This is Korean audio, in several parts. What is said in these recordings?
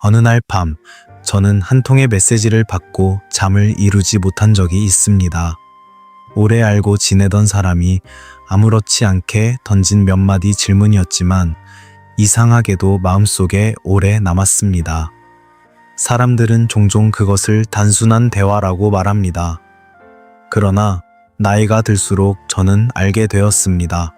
어느 날 밤, 저는 한 통의 메시지를 받고 잠을 이루지 못한 적이 있습니다. 오래 알고 지내던 사람이 아무렇지 않게 던진 몇 마디 질문이었지만 이상하게도 마음속에 오래 남았습니다. 사람들은 종종 그것을 단순한 대화라고 말합니다. 그러나 나이가 들수록 저는 알게 되었습니다.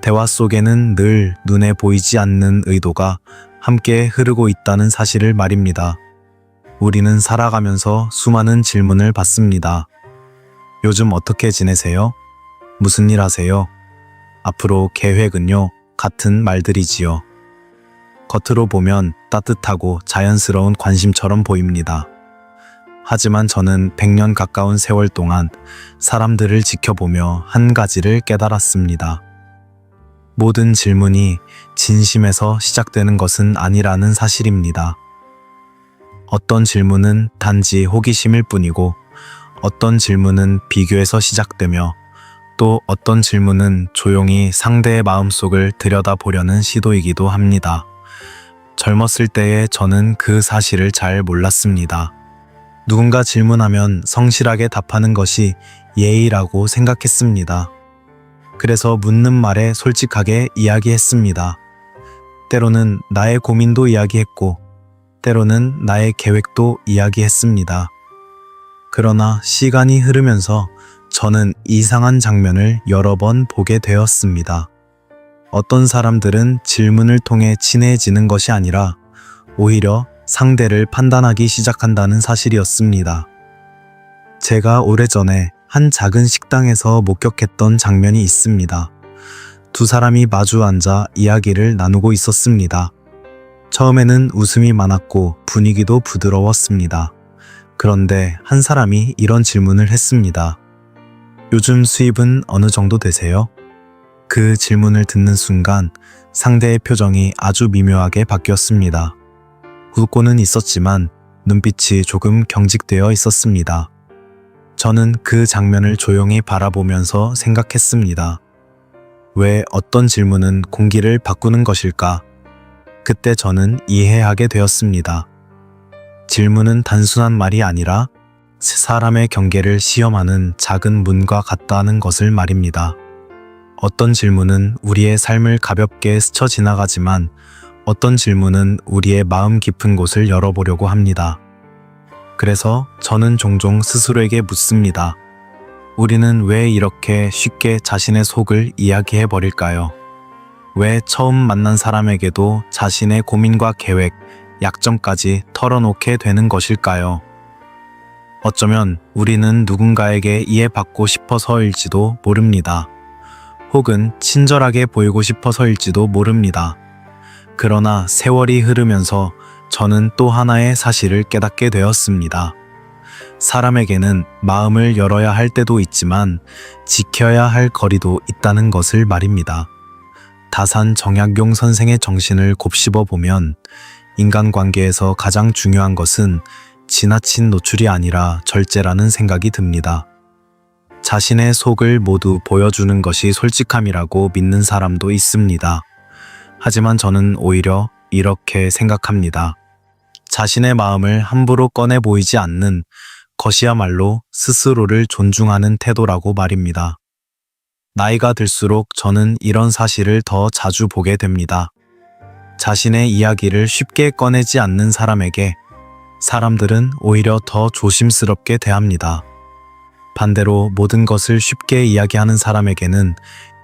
대화 속에는 늘 눈에 보이지 않는 의도가 함께 흐르고 있다는 사실을 말입니다. 우리는 살아가면서 수많은 질문을 받습니다. 요즘 어떻게 지내세요? 무슨 일 하세요? 앞으로 계획은요? 같은 말들이지요. 겉으로 보면 따뜻하고 자연스러운 관심처럼 보입니다. 하지만 저는 100년 가까운 세월 동안 사람들을 지켜보며 한 가지를 깨달았습니다. 모든 질문이 진심에서 시작되는 것은 아니라는 사실입니다. 어떤 질문은 단지 호기심일 뿐이고, 어떤 질문은 비교에서 시작되며, 또 어떤 질문은 조용히 상대의 마음속을 들여다보려는 시도이기도 합니다. 젊었을 때의 저는 그 사실을 잘 몰랐습니다. 누군가 질문하면 성실하게 답하는 것이 예의라고 생각했습니다. 그래서 묻는 말에 솔직하게 이야기했습니다. 때로는 나의 고민도 이야기했고, 때로는 나의 계획도 이야기했습니다. 그러나 시간이 흐르면서 저는 이상한 장면을 여러 번 보게 되었습니다. 어떤 사람들은 질문을 통해 친해지는 것이 아니라 오히려 상대를 판단하기 시작한다는 사실이었습니다. 제가 오래전에 한 작은 식당에서 목격했던 장면이 있습니다. 두 사람이 마주 앉아 이야기를 나누고 있었습니다. 처음에는 웃음이 많았고 분위기도 부드러웠습니다. 그런데 한 사람이 이런 질문을 했습니다. 요즘 수입은 어느 정도 되세요? 그 질문을 듣는 순간 상대의 표정이 아주 미묘하게 바뀌었습니다. 웃고는 있었지만 눈빛이 조금 경직되어 있었습니다. 저는 그 장면을 조용히 바라보면서 생각했습니다. 왜 어떤 질문은 공기를 바꾸는 것일까? 그때 저는 이해하게 되었습니다. 질문은 단순한 말이 아니라 사람의 경계를 시험하는 작은 문과 같다는 것을 말입니다. 어떤 질문은 우리의 삶을 가볍게 스쳐 지나가지만 어떤 질문은 우리의 마음 깊은 곳을 열어보려고 합니다. 그래서 저는 종종 스스로에게 묻습니다. 우리는 왜 이렇게 쉽게 자신의 속을 이야기해 버릴까요? 왜 처음 만난 사람에게도 자신의 고민과 계획, 약점까지 털어놓게 되는 것일까요? 어쩌면 우리는 누군가에게 이해받고 싶어서일지도 모릅니다. 혹은 친절하게 보이고 싶어서일지도 모릅니다. 그러나 세월이 흐르면서 저는 또 하나의 사실을 깨닫게 되었습니다. 사람에게는 마음을 열어야 할 때도 있지만 지켜야 할 거리도 있다는 것을 말입니다. 다산 정약용 선생의 정신을 곱씹어 보면 인간관계에서 가장 중요한 것은 지나친 노출이 아니라 절제라는 생각이 듭니다. 자신의 속을 모두 보여주는 것이 솔직함이라고 믿는 사람도 있습니다. 하지만 저는 오히려 이렇게 생각합니다. 자신의 마음을 함부로 꺼내 보이지 않는 것이야말로 스스로를 존중하는 태도라고 말입니다. 나이가 들수록 저는 이런 사실을 더 자주 보게 됩니다. 자신의 이야기를 쉽게 꺼내지 않는 사람에게 사람들은 오히려 더 조심스럽게 대합니다. 반대로 모든 것을 쉽게 이야기하는 사람에게는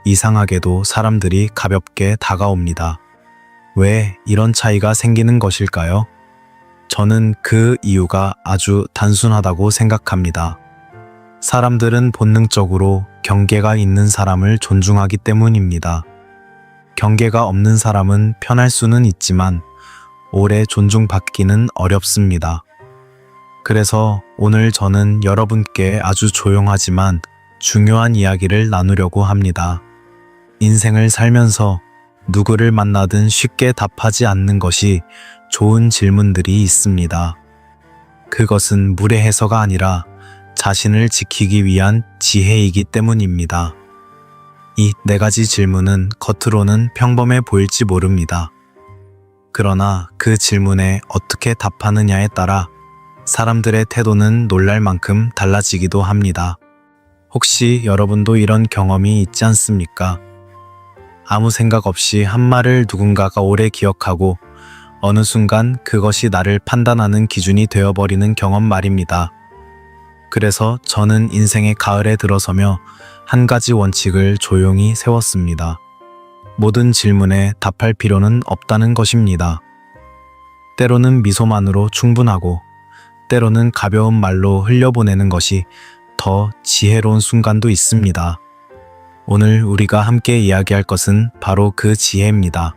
이상하게도 사람들이 가볍게 다가옵니다. 왜 이런 차이가 생기는 것일까요? 저는 그 이유가 아주 단순하다고 생각합니다. 사람들은 본능적으로 경계가 있는 사람을 존중하기 때문입니다. 경계가 없는 사람은 편할 수는 있지만 오래 존중받기는 어렵습니다. 그래서 오늘 저는 여러분께 아주 조용하지만 중요한 이야기를 나누려고 합니다. 인생을 살면서 누구를 만나든 쉽게 답하지 않는 것이 좋은 질문들이 있습니다. 그것은 무례해서가 아니라 자신을 지키기 위한 지혜이기 때문입니다. 이 4가지 질문은 겉으로는 평범해 보일지 모릅니다. 그러나 그 질문에 어떻게 답하느냐에 따라 사람들의 태도는 놀랄 만큼 달라지기도 합니다. 혹시 여러분도 이런 경험이 있지 않습니까? 아무 생각 없이 한 말을 누군가가 오래 기억하고 어느 순간 그것이 나를 판단하는 기준이 되어버리는 경험 말입니다. 그래서 저는 인생의 가을에 들어서며 한 가지 원칙을 조용히 세웠습니다. 모든 질문에 답할 필요는 없다는 것입니다. 때로는 미소만으로 충분하고 때로는 가벼운 말로 흘려보내는 것이 더 지혜로운 순간도 있습니다. 오늘 우리가 함께 이야기할 것은 바로 그 지혜입니다.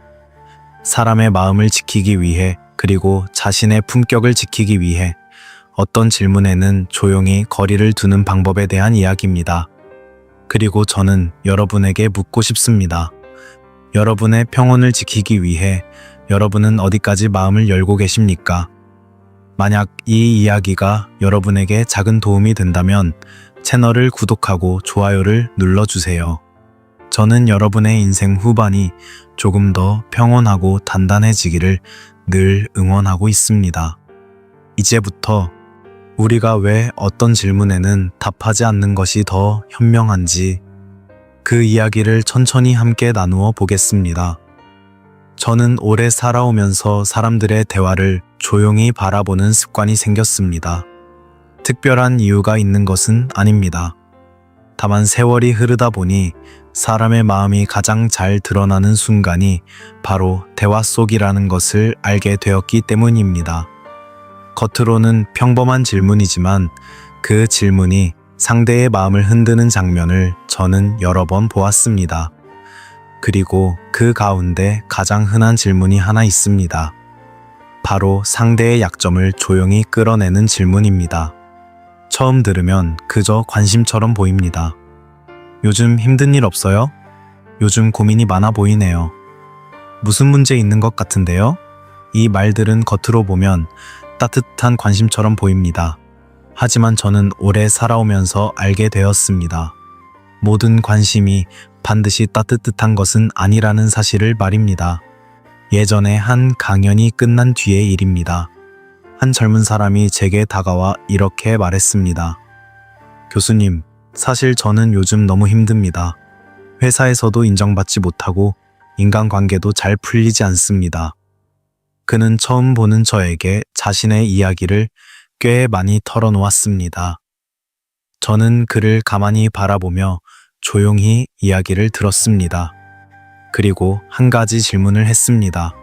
사람의 마음을 지키기 위해 그리고 자신의 품격을 지키기 위해 어떤 질문에는 조용히 거리를 두는 방법에 대한 이야기입니다. 그리고 저는 여러분에게 묻고 싶습니다. 여러분의 평온을 지키기 위해 여러분은 어디까지 마음을 열고 계십니까? 만약 이 이야기가 여러분에게 작은 도움이 된다면 채널을 구독하고 좋아요를 눌러주세요. 저는 여러분의 인생 후반이 조금 더 평온하고 단단해지기를 늘 응원하고 있습니다. 이제부터 우리가 왜 어떤 질문에는 답하지 않는 것이 더 현명한지 그 이야기를 천천히 함께 나누어 보겠습니다. 저는 오래 살아오면서 사람들의 대화를 조용히 바라보는 습관이 생겼습니다. 특별한 이유가 있는 것은 아닙니다. 다만 세월이 흐르다 보니 사람의 마음이 가장 잘 드러나는 순간이 바로 대화 속이라는 것을 알게 되었기 때문입니다. 겉으로는 평범한 질문이지만 그 질문이 상대의 마음을 흔드는 장면을 저는 여러 번 보았습니다. 그리고 그 가운데 가장 흔한 질문이 하나 있습니다. 바로 상대의 약점을 조용히 끌어내는 질문입니다. 처음 들으면 그저 관심처럼 보입니다. 요즘 힘든 일 없어요? 요즘 고민이 많아 보이네요. 무슨 문제 있는 것 같은데요? 이 말들은 겉으로 보면 따뜻한 관심처럼 보입니다. 하지만 저는 오래 살아오면서 알게 되었습니다. 모든 관심이 반드시 따뜻한 것은 아니라는 사실을 말입니다. 예전에 한 강연이 끝난 뒤의 일입니다. 한 젊은 사람이 제게 다가와 이렇게 말했습니다. 교수님, 사실 저는 요즘 너무 힘듭니다. 회사에서도 인정받지 못하고 인간관계도 잘 풀리지 않습니다. 그는 처음 보는 저에게 자신의 이야기를 꽤 많이 털어놓았습니다. 저는 그를 가만히 바라보며 조용히 이야기를 들었습니다. 그리고 한 가지 질문을 했습니다.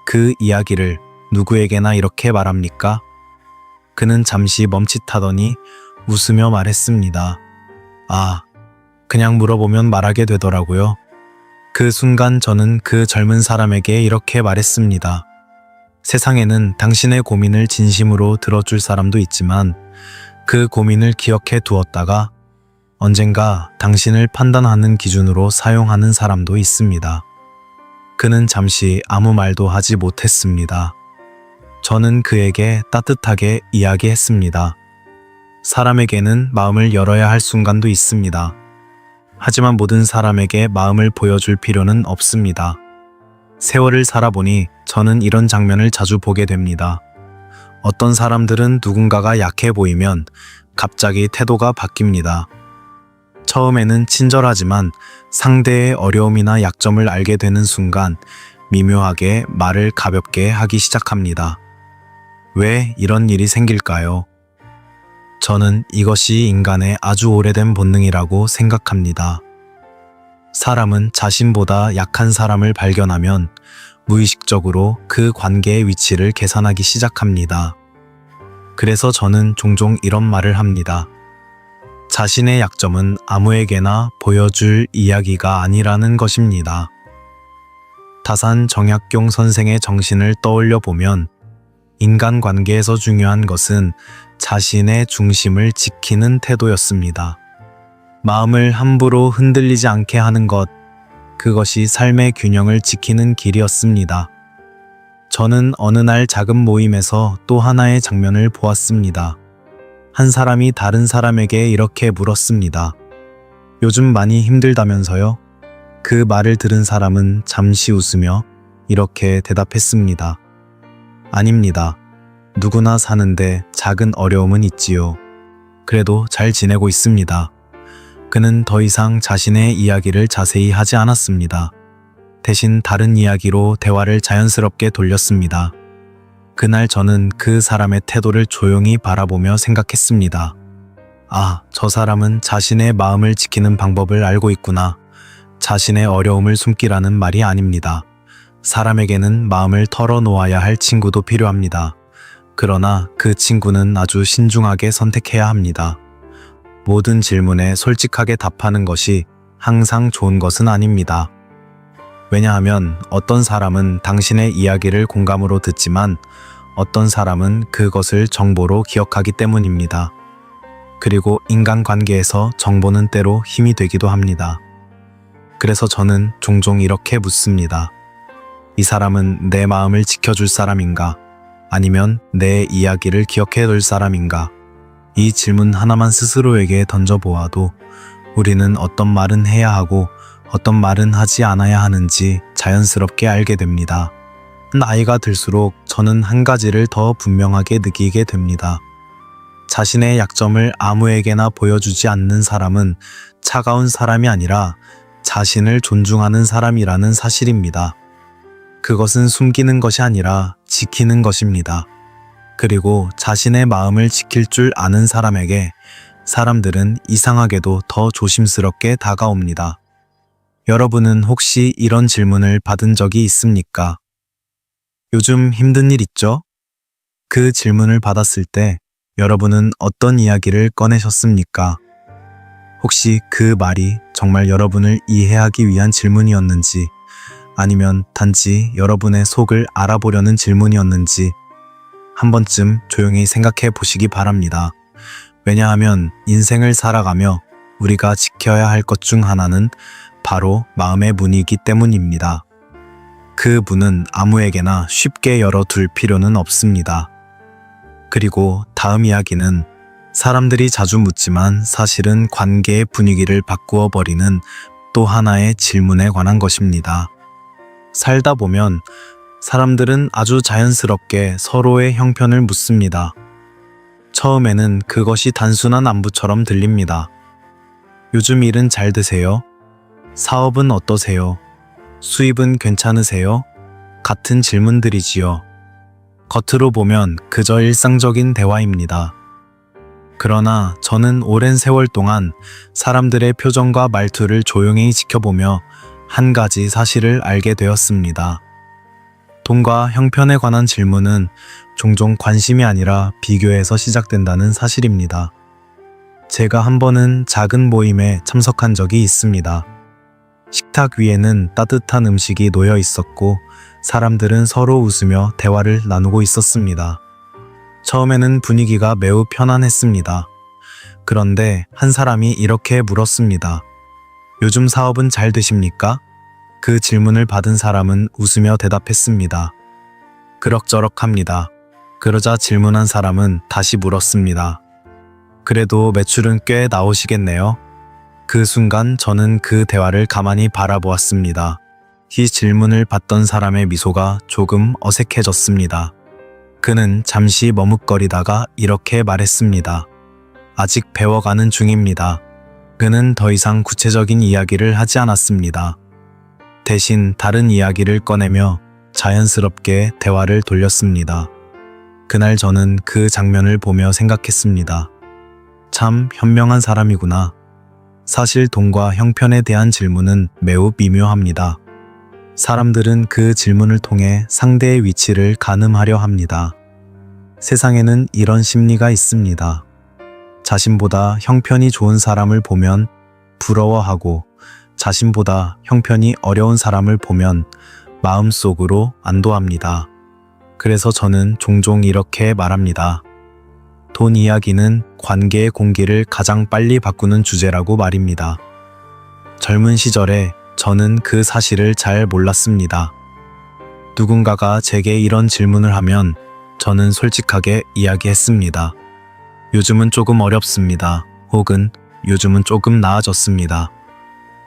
그 이야기를 누구에게나 이렇게 말합니까? 그는 잠시 멈칫하더니 웃으며 말했습니다. 아, 그냥 물어보면 말하게 되더라고요. 그 순간 저는 그 젊은 사람에게 이렇게 말했습니다. 세상에는 당신의 고민을 진심으로 들어줄 사람도 있지만 그 고민을 기억해 두었다가 언젠가 당신을 판단하는 기준으로 사용하는 사람도 있습니다. 그는 잠시 아무 말도 하지 못했습니다. 저는 그에게 따뜻하게 이야기했습니다. 사람에게는 마음을 열어야 할 순간도 있습니다. 하지만 모든 사람에게 마음을 보여줄 필요는 없습니다. 세월을 살아보니 저는 이런 장면을 자주 보게 됩니다. 어떤 사람들은 누군가가 약해 보이면 갑자기 태도가 바뀝니다. 처음에는 친절하지만 상대의 어려움이나 약점을 알게 되는 순간 미묘하게 말을 가볍게 하기 시작합니다. 왜 이런 일이 생길까요? 저는 이것이 인간의 아주 오래된 본능이라고 생각합니다. 사람은 자신보다 약한 사람을 발견하면 무의식적으로 그 관계의 위치를 계산하기 시작합니다. 그래서 저는 종종 이런 말을 합니다. 자신의 약점은 아무에게나 보여줄 이야기가 아니라는 것입니다. 다산 정약용 선생의 정신을 떠올려 보면 인간관계에서 중요한 것은 자신의 중심을 지키는 태도였습니다. 마음을 함부로 흔들리지 않게 하는 것, 그것이 삶의 균형을 지키는 길이었습니다. 저는 어느 날 작은 모임에서 또 하나의 장면을 보았습니다. 한 사람이 다른 사람에게 이렇게 물었습니다. 요즘 많이 힘들다면서요? 그 말을 들은 사람은 잠시 웃으며 이렇게 대답했습니다. 아닙니다. 누구나 사는데 작은 어려움은 있지요. 그래도 잘 지내고 있습니다. 그는 더 이상 자신의 이야기를 자세히 하지 않았습니다. 대신 다른 이야기로 대화를 자연스럽게 돌렸습니다. 그날 저는 그 사람의 태도를 조용히 바라보며 생각했습니다. 아, 저 사람은 자신의 마음을 지키는 방법을 알고 있구나. 자신의 어려움을 숨기라는 말이 아닙니다. 사람에게는 마음을 털어놓아야 할 친구도 필요합니다. 그러나 그 친구는 아주 신중하게 선택해야 합니다. 모든 질문에 솔직하게 답하는 것이 항상 좋은 것은 아닙니다. 왜냐하면 어떤 사람은 당신의 이야기를 공감으로 듣지만 어떤 사람은 그것을 정보로 기억하기 때문입니다. 그리고 인간관계에서 정보는 때로 힘이 되기도 합니다. 그래서 저는 종종 이렇게 묻습니다. 이 사람은 내 마음을 지켜줄 사람인가? 아니면 내 이야기를 기억해둘 사람인가? 이 질문 하나만 스스로에게 던져보아도 우리는 어떤 말은 해야 하고 어떤 말은 하지 않아야 하는지 자연스럽게 알게 됩니다. 나이가 들수록 저는 한 가지를 더 분명하게 느끼게 됩니다. 자신의 약점을 아무에게나 보여주지 않는 사람은 차가운 사람이 아니라 자신을 존중하는 사람이라는 사실입니다. 그것은 숨기는 것이 아니라 지키는 것입니다. 그리고 자신의 마음을 지킬 줄 아는 사람에게 사람들은 이상하게도 더 조심스럽게 다가옵니다. 여러분은 혹시 이런 질문을 받은 적이 있습니까? 요즘 힘든 일 있죠? 그 질문을 받았을 때 여러분은 어떤 이야기를 꺼내셨습니까? 혹시 그 말이 정말 여러분을 이해하기 위한 질문이었는지 아니면 단지 여러분의 속을 알아보려는 질문이었는지 한 번쯤 조용히 생각해 보시기 바랍니다. 왜냐하면 인생을 살아가며 우리가 지켜야 할 것 중 하나는 바로 마음의 문이기 때문입니다. 그 문은 아무에게나 쉽게 열어둘 필요는 없습니다. 그리고 다음 이야기는 사람들이 자주 묻지만 사실은 관계의 분위기를 바꾸어 버리는 또 하나의 질문에 관한 것입니다. 살다 보면 사람들은 아주 자연스럽게 서로의 형편을 묻습니다. 처음에는 그것이 단순한 안부처럼 들립니다. 요즘 일은 잘 되세요? 사업은 어떠세요? 수입은 괜찮으세요? 같은 질문들이지요. 겉으로 보면 그저 일상적인 대화입니다. 그러나 저는 오랜 세월 동안 사람들의 표정과 말투를 조용히 지켜보며 한 가지 사실을 알게 되었습니다. 돈과 형편에 관한 질문은 종종 관심이 아니라 비교에서 시작된다는 사실입니다. 제가 한 번은 작은 모임에 참석한 적이 있습니다. 식탁 위에는 따뜻한 음식이 놓여 있었고 사람들은 서로 웃으며 대화를 나누고 있었습니다. 처음에는 분위기가 매우 편안했습니다. 그런데 한 사람이 이렇게 물었습니다. 요즘 사업은 잘 되십니까? 그 질문을 받은 사람은 웃으며 대답했습니다. 그럭저럭합니다. 그러자 질문한 사람은 다시 물었습니다. 그래도 매출은 꽤 나오시겠네요? 그 순간 저는 그 대화를 가만히 바라보았습니다. 이 질문을 받던 사람의 미소가 조금 어색해졌습니다. 그는 잠시 머뭇거리다가 이렇게 말했습니다. 아직 배워가는 중입니다. 그는 더 이상 구체적인 이야기를 하지 않았습니다. 대신 다른 이야기를 꺼내며 자연스럽게 대화를 돌렸습니다. 그날 저는 그 장면을 보며 생각했습니다. 참 현명한 사람이구나. 사실 돈과 형편에 대한 질문은 매우 미묘합니다. 사람들은 그 질문을 통해 상대의 위치를 가늠하려 합니다. 세상에는 이런 심리가 있습니다. 자신보다 형편이 좋은 사람을 보면 부러워하고 자신보다 형편이 어려운 사람을 보면 마음속으로 안도합니다. 그래서 저는 종종 이렇게 말합니다. 돈 이야기는 관계의 공기를 가장 빨리 바꾸는 주제라고 말입니다. 젊은 시절에 저는 그 사실을 잘 몰랐습니다. 누군가가 제게 이런 질문을 하면 저는 솔직하게 이야기했습니다. 요즘은 조금 어렵습니다. 혹은 요즘은 조금 나아졌습니다.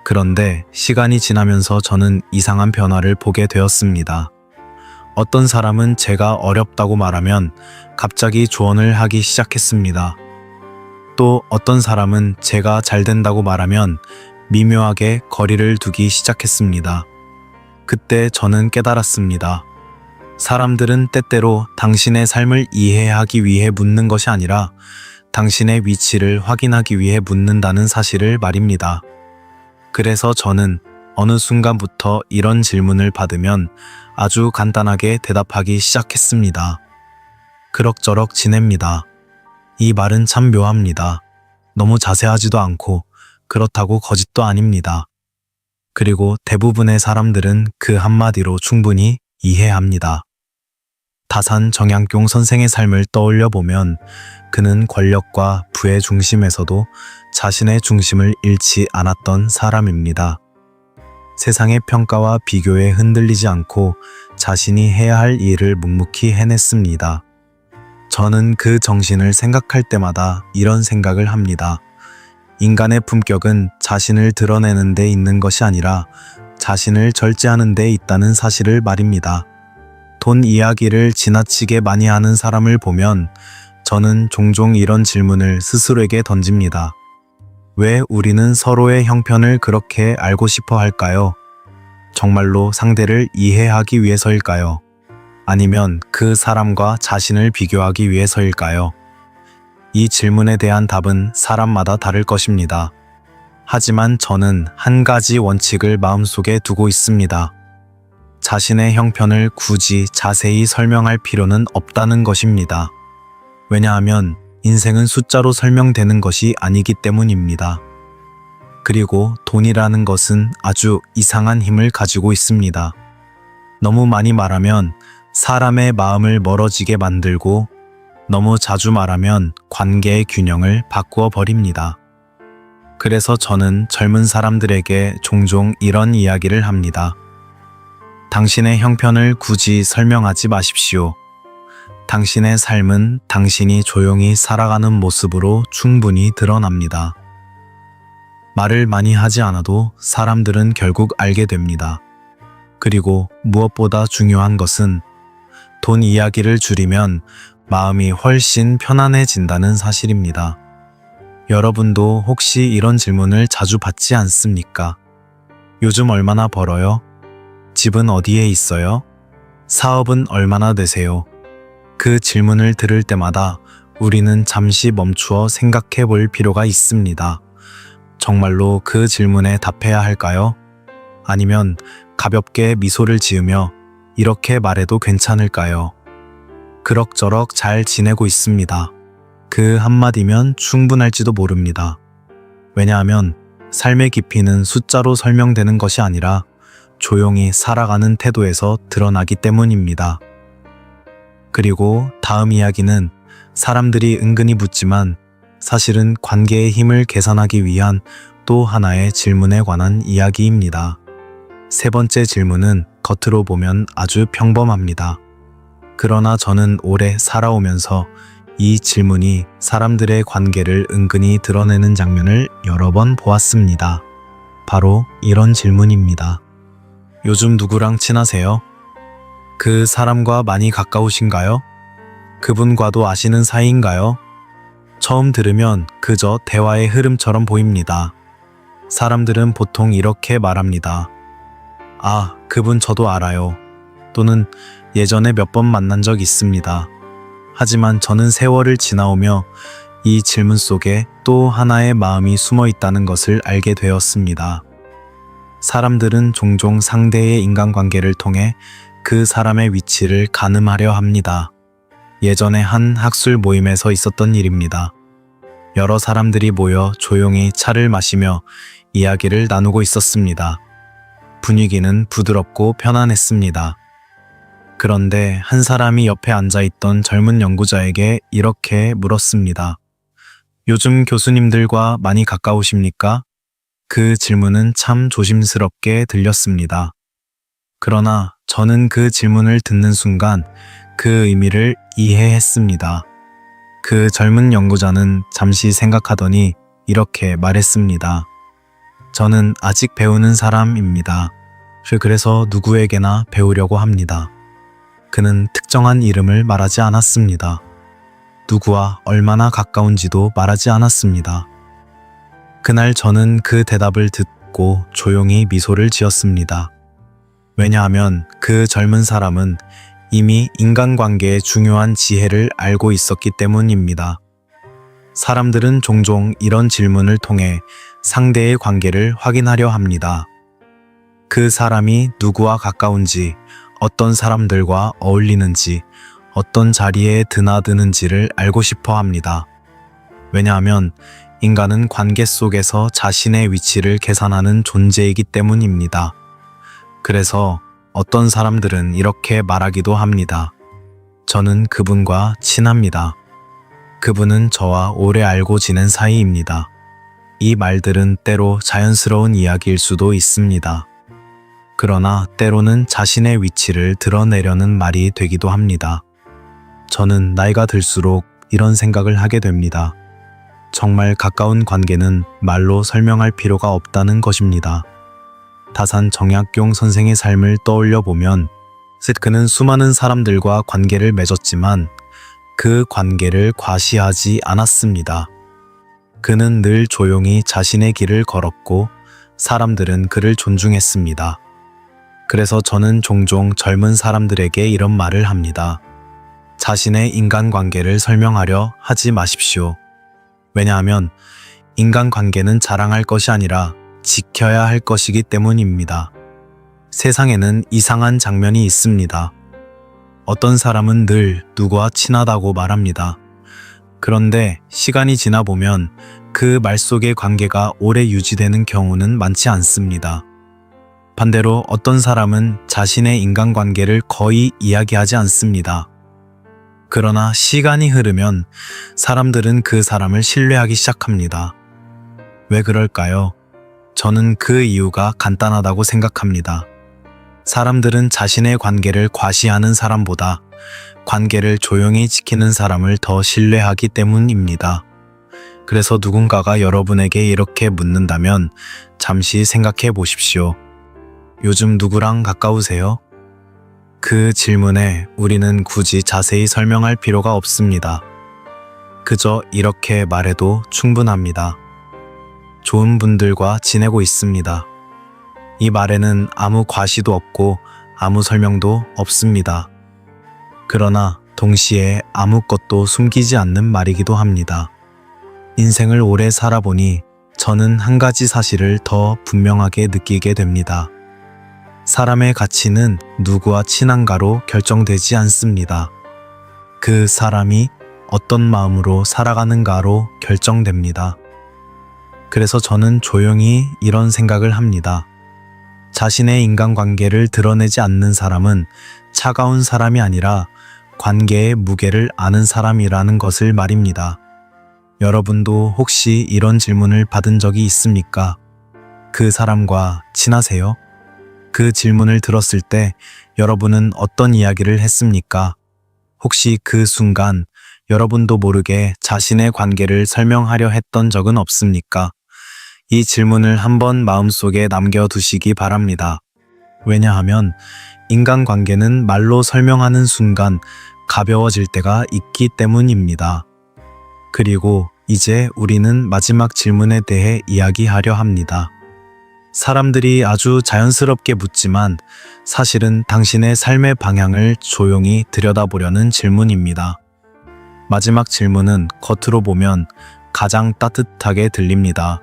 그런데 시간이 지나면서 저는 이상한 변화를 보게 되었습니다. 어떤 사람은 제가 어렵다고 말하면 갑자기 조언을 하기 시작했습니다. 또 어떤 사람은 제가 잘 된다고 말하면 미묘하게 거리를 두기 시작했습니다. 그때 저는 깨달았습니다. 사람들은 때때로 당신의 삶을 이해하기 위해 묻는 것이 아니라 당신의 위치를 확인하기 위해 묻는다는 사실을 말입니다. 그래서 저는 어느 순간부터 이런 질문을 받으면 아주 간단하게 대답하기 시작했습니다. 그럭저럭 지냅니다. 이 말은 참 묘합니다. 너무 자세하지도 않고 그렇다고 거짓도 아닙니다. 그리고 대부분의 사람들은 그 한마디로 충분히 이해합니다. 다산 정약용 선생의 삶을 떠올려 보면 그는 권력과 부의 중심에서도 자신의 중심을 잃지 않았던 사람입니다. 세상의 평가와 비교에 흔들리지 않고 자신이 해야 할 일을 묵묵히 해냈습니다. 저는 그 정신을 생각할 때마다 이런 생각을 합니다. 인간의 품격은 자신을 드러내는 데 있는 것이 아니라 자신을 절제하는 데 있다는 사실을 말입니다. 돈 이야기를 지나치게 많이 하는 사람을 보면 저는 종종 이런 질문을 스스로에게 던집니다. 왜 우리는 서로의 형편을 그렇게 알고 싶어 할까요? 정말로 상대를 이해하기 위해서일까요? 아니면 그 사람과 자신을 비교하기 위해서일까요? 이 질문에 대한 답은 사람마다 다를 것입니다. 하지만 저는 한 가지 원칙을 마음속에 두고 있습니다. 자신의 형편을 굳이 자세히 설명할 필요는 없다는 것입니다. 왜냐하면 인생은 숫자로 설명되는 것이 아니기 때문입니다. 그리고 돈이라는 것은 아주 이상한 힘을 가지고 있습니다. 너무 많이 말하면 사람의 마음을 멀어지게 만들고 너무 자주 말하면 관계의 균형을 바꾸어 버립니다. 그래서 저는 젊은 사람들에게 종종 이런 이야기를 합니다. 당신의 형편을 굳이 설명하지 마십시오. 당신의 삶은 당신이 조용히 살아가는 모습으로 충분히 드러납니다. 말을 많이 하지 않아도 사람들은 결국 알게 됩니다. 그리고 무엇보다 중요한 것은 돈 이야기를 줄이면 마음이 훨씬 편안해진다는 사실입니다. 여러분도 혹시 이런 질문을 자주 받지 않습니까? 요즘 얼마나 벌어요? 집은 어디에 있어요? 사업은 얼마나 되세요? 그 질문을 들을 때마다 우리는 잠시 멈추어 생각해 볼 필요가 있습니다. 정말로 그 질문에 답해야 할까요? 아니면 가볍게 미소를 지으며 이렇게 말해도 괜찮을까요? 그럭저럭 잘 지내고 있습니다. 그 한마디면 충분할지도 모릅니다. 왜냐하면 삶의 깊이는 숫자로 설명되는 것이 아니라 조용히 살아가는 태도에서 드러나기 때문입니다. 그리고 다음 이야기는 사람들이 은근히 묻지만 사실은 관계의 힘을 계산하기 위한 또 하나의 질문에 관한 이야기입니다. 세 번째 질문은 겉으로 보면 아주 평범합니다. 그러나 저는 오래 살아오면서 이 질문이 사람들의 관계를 은근히 드러내는 장면을 여러 번 보았습니다. 바로 이런 질문입니다. 요즘 누구랑 친하세요? 그 사람과 많이 가까우신가요? 그분과도 아시는 사이인가요? 처음 들으면 그저 대화의 흐름처럼 보입니다. 사람들은 보통 이렇게 말합니다. 아, 그분 저도 알아요. 또는 예전에 몇 번 만난 적 있습니다. 하지만 저는 세월을 지나오며 이 질문 속에 또 하나의 마음이 숨어 있다는 것을 알게 되었습니다. 사람들은 종종 상대의 인간관계를 통해 그 사람의 위치를 가늠하려 합니다. 예전에 한 학술 모임에서 있었던 일입니다. 여러 사람들이 모여 조용히 차를 마시며 이야기를 나누고 있었습니다. 분위기는 부드럽고 편안했습니다. 그런데 한 사람이 옆에 앉아있던 젊은 연구자에게 이렇게 물었습니다. 요즘 교수님들과 많이 가까우십니까? 그 질문은 참 조심스럽게 들렸습니다. 그러나 저는 그 질문을 듣는 순간 그 의미를 이해했습니다. 그 젊은 연구자는 잠시 생각하더니 이렇게 말했습니다. 저는 아직 배우는 사람입니다. 그래서 누구에게나 배우려고 합니다. 그는 특정한 이름을 말하지 않았습니다. 누구와 얼마나 가까운지도 말하지 않았습니다. 그날 저는 그 대답을 듣고 조용히 미소를 지었습니다. 왜냐하면 그 젊은 사람은 이미 인간관계의 중요한 지혜를 알고 있었기 때문입니다. 사람들은 종종 이런 질문을 통해 상대의 관계를 확인하려 합니다. 그 사람이 누구와 가까운지, 어떤 사람들과 어울리는지, 어떤 자리에 드나드는지를 알고 싶어 합니다. 왜냐하면 인간은 관계 속에서 자신의 위치를 계산하는 존재이기 때문입니다. 그래서 어떤 사람들은 이렇게 말하기도 합니다. 저는 그분과 친합니다. 그분은 저와 오래 알고 지낸 사이입니다. 이 말들은 때로 자연스러운 이야기일 수도 있습니다. 그러나 때로는 자신의 위치를 드러내려는 말이 되기도 합니다. 저는 나이가 들수록 이런 생각을 하게 됩니다. 정말 가까운 관계는 말로 설명할 필요가 없다는 것입니다. 다산 정약용 선생의 삶을 떠올려 보면 그는 수많은 사람들과 관계를 맺었지만 그 관계를 과시하지 않았습니다. 그는 늘 조용히 자신의 길을 걸었고 사람들은 그를 존중했습니다. 그래서 저는 종종 젊은 사람들에게 이런 말을 합니다. 자신의 인간관계를 설명하려 하지 마십시오. 왜냐하면 인간관계는 자랑할 것이 아니라 지켜야 할 것이기 때문입니다. 세상에는 이상한 장면이 있습니다. 어떤 사람은 늘 누구와 친하다고 말합니다. 그런데 시간이 지나 보면 그 말 속의 관계가 오래 유지되는 경우는 많지 않습니다. 반대로 어떤 사람은 자신의 인간관계를 거의 이야기하지 않습니다. 그러나 시간이 흐르면 사람들은 그 사람을 신뢰하기 시작합니다. 왜 그럴까요? 저는 그 이유가 간단하다고 생각합니다. 사람들은 자신의 관계를 과시하는 사람보다 관계를 조용히 지키는 사람을 더 신뢰하기 때문입니다. 그래서 누군가가 여러분에게 이렇게 묻는다면 잠시 생각해 보십시오. 요즘 누구랑 가까우세요? 그 질문에 우리는 굳이 자세히 설명할 필요가 없습니다. 그저 이렇게 말해도 충분합니다. 좋은 분들과 지내고 있습니다. 이 말에는 아무 과시도 없고 아무 설명도 없습니다. 그러나 동시에 아무것도 숨기지 않는 말이기도 합니다. 인생을 오래 살아보니 저는 한 가지 사실을 더 분명하게 느끼게 됩니다. 사람의 가치는 누구와 친한가로 결정되지 않습니다. 그 사람이 어떤 마음으로 살아가는가로 결정됩니다. 그래서 저는 조용히 이런 생각을 합니다. 자신의 인간관계를 드러내지 않는 사람은 차가운 사람이 아니라 관계의 무게를 아는 사람이라는 것을 말입니다. 여러분도 혹시 이런 질문을 받은 적이 있습니까? 그 사람과 친하세요? 그 질문을 들었을 때 여러분은 어떤 이야기를 했습니까? 혹시 그 순간 여러분도 모르게 자신의 관계를 설명하려 했던 적은 없습니까? 이 질문을 한번 마음속에 남겨두시기 바랍니다. 왜냐하면 인간관계는 말로 설명하는 순간 가벼워질 때가 있기 때문입니다. 그리고 이제 우리는 마지막 질문에 대해 이야기하려 합니다. 사람들이 아주 자연스럽게 묻지만 사실은 당신의 삶의 방향을 조용히 들여다보려는 질문입니다. 마지막 질문은 겉으로 보면 가장 따뜻하게 들립니다.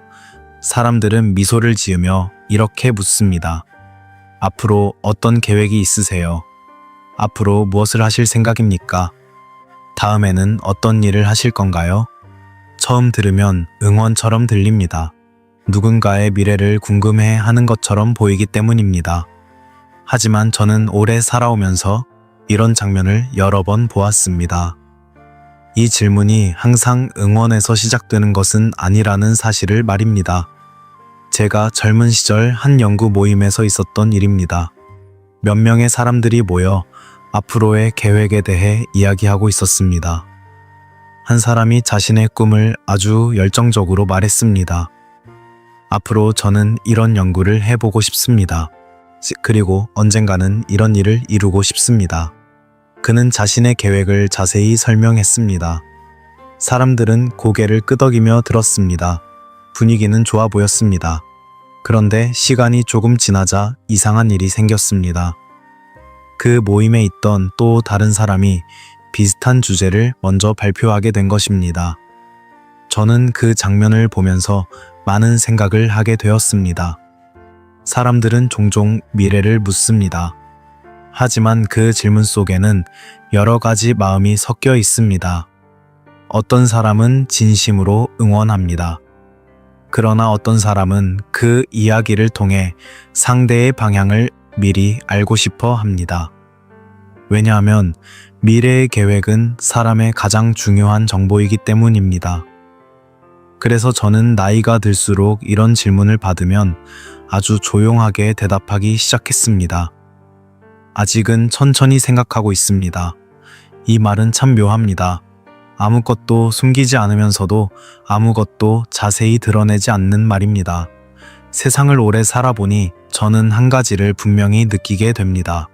사람들은 미소를 지으며 이렇게 묻습니다. 앞으로 어떤 계획이 있으세요? 앞으로 무엇을 하실 생각입니까? 다음에는 어떤 일을 하실 건가요? 처음 들으면 응원처럼 들립니다. 누군가의 미래를 궁금해 하는 것처럼 보이기 때문입니다. 하지만 저는 오래 살아오면서 이런 장면을 여러 번 보았습니다. 이 질문이 항상 응원에서 시작되는 것은 아니라는 사실을 말입니다. 제가 젊은 시절 한 연구 모임에서 있었던 일입니다. 몇 명의 사람들이 모여 앞으로의 계획에 대해 이야기하고 있었습니다. 한 사람이 자신의 꿈을 아주 열정적으로 말했습니다. 앞으로 저는 이런 연구를 해보고 싶습니다. 그리고 언젠가는 이런 일을 이루고 싶습니다. 그는 자신의 계획을 자세히 설명했습니다. 사람들은 고개를 끄덕이며 들었습니다. 분위기는 좋아 보였습니다. 그런데 시간이 조금 지나자 이상한 일이 생겼습니다. 그 모임에 있던 또 다른 사람이 비슷한 주제를 먼저 발표하게 된 것입니다. 저는 그 장면을 보면서 많은 생각을 하게 되었습니다. 사람들은 종종 미래를 묻습니다. 하지만 그 질문 속에는 여러 가지 마음이 섞여 있습니다. 어떤 사람은 진심으로 응원합니다. 그러나 어떤 사람은 그 이야기를 통해 상대의 방향을 미리 알고 싶어 합니다. 왜냐하면 미래의 계획은 사람의 가장 중요한 정보이기 때문입니다. 그래서 저는 나이가 들수록 이런 질문을 받으면 아주 조용하게 대답하기 시작했습니다. 아직은 천천히 생각하고 있습니다. 이 말은 참 묘합니다. 아무것도 숨기지 않으면서도 아무것도 자세히 드러내지 않는 말입니다. 세상을 오래 살아보니 저는 한 가지를 분명히 느끼게 됩니다.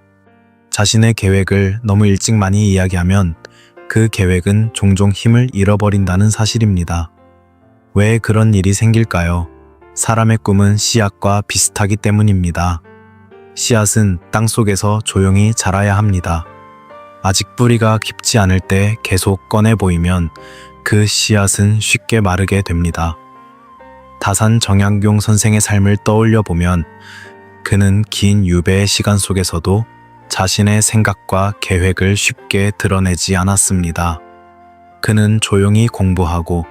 자신의 계획을 너무 일찍 많이 이야기하면 그 계획은 종종 힘을 잃어버린다는 사실입니다. 왜 그런 일이 생길까요? 사람의 꿈은 씨앗과 비슷하기 때문입니다. 씨앗은 땅 속에서 조용히 자라야 합니다. 아직 뿌리가 깊지 않을 때 계속 꺼내 보이면 그 씨앗은 쉽게 마르게 됩니다. 다산 정약용 선생의 삶을 떠올려 보면 그는 긴 유배의 시간 속에서도 자신의 생각과 계획을 쉽게 드러내지 않았습니다. 그는 조용히 공부하고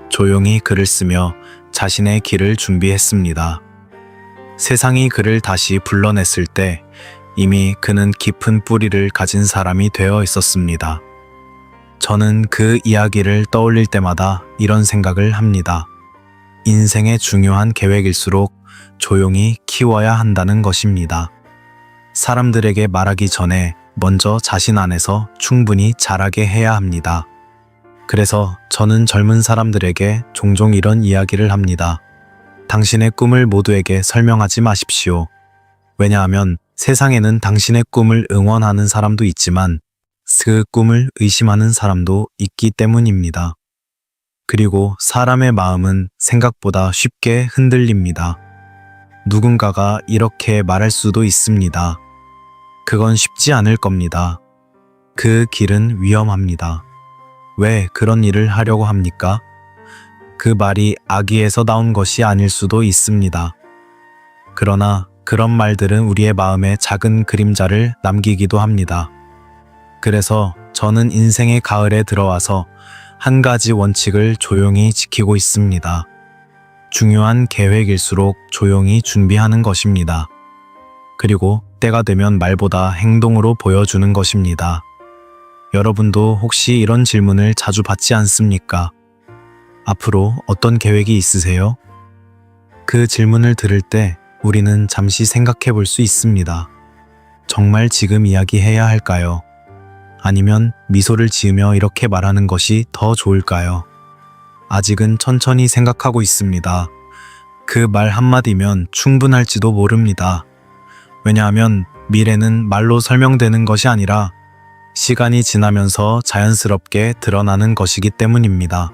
조용히 글을 쓰며 자신의 길을 준비했습니다. 세상이 그를 다시 불러냈을 때 이미 그는 깊은 뿌리를 가진 사람이 되어 있었습니다. 저는 그 이야기를 떠올릴 때마다 이런 생각을 합니다. 인생의 중요한 계획일수록 조용히 키워야 한다는 것입니다. 사람들에게 말하기 전에 먼저 자신 안에서 충분히 자라게 해야 합니다. 그래서 저는 젊은 사람들에게 종종 이런 이야기를 합니다. 당신의 꿈을 모두에게 설명하지 마십시오. 왜냐하면 세상에는 당신의 꿈을 응원하는 사람도 있지만 그 꿈을 의심하는 사람도 있기 때문입니다. 그리고 사람의 마음은 생각보다 쉽게 흔들립니다. 누군가가 이렇게 말할 수도 있습니다. 그건 쉽지 않을 겁니다. 그 길은 위험합니다. 왜 그런 일을 하려고 합니까? 그 말이 악의에서 나온 것이 아닐 수도 있습니다. 그러나 그런 말들은 우리의 마음에 작은 그림자를 남기기도 합니다. 그래서 저는 인생의 가을에 들어와서 한 가지 원칙을 조용히 지키고 있습니다. 중요한 계획일수록 조용히 준비하는 것입니다. 그리고 때가 되면 말보다 행동으로 보여주는 것입니다. 여러분도 혹시 이런 질문을 자주 받지 않습니까? 앞으로 어떤 계획이 있으세요? 그 질문을 들을 때 우리는 잠시 생각해 볼 수 있습니다. 정말 지금 이야기해야 할까요? 아니면 미소를 지으며 이렇게 말하는 것이 더 좋을까요? 아직은 천천히 생각하고 있습니다. 그 말 한마디면 충분할지도 모릅니다. 왜냐하면 미래는 말로 설명되는 것이 아니라 시간이 지나면서 자연스럽게 드러나는 것이기 때문입니다.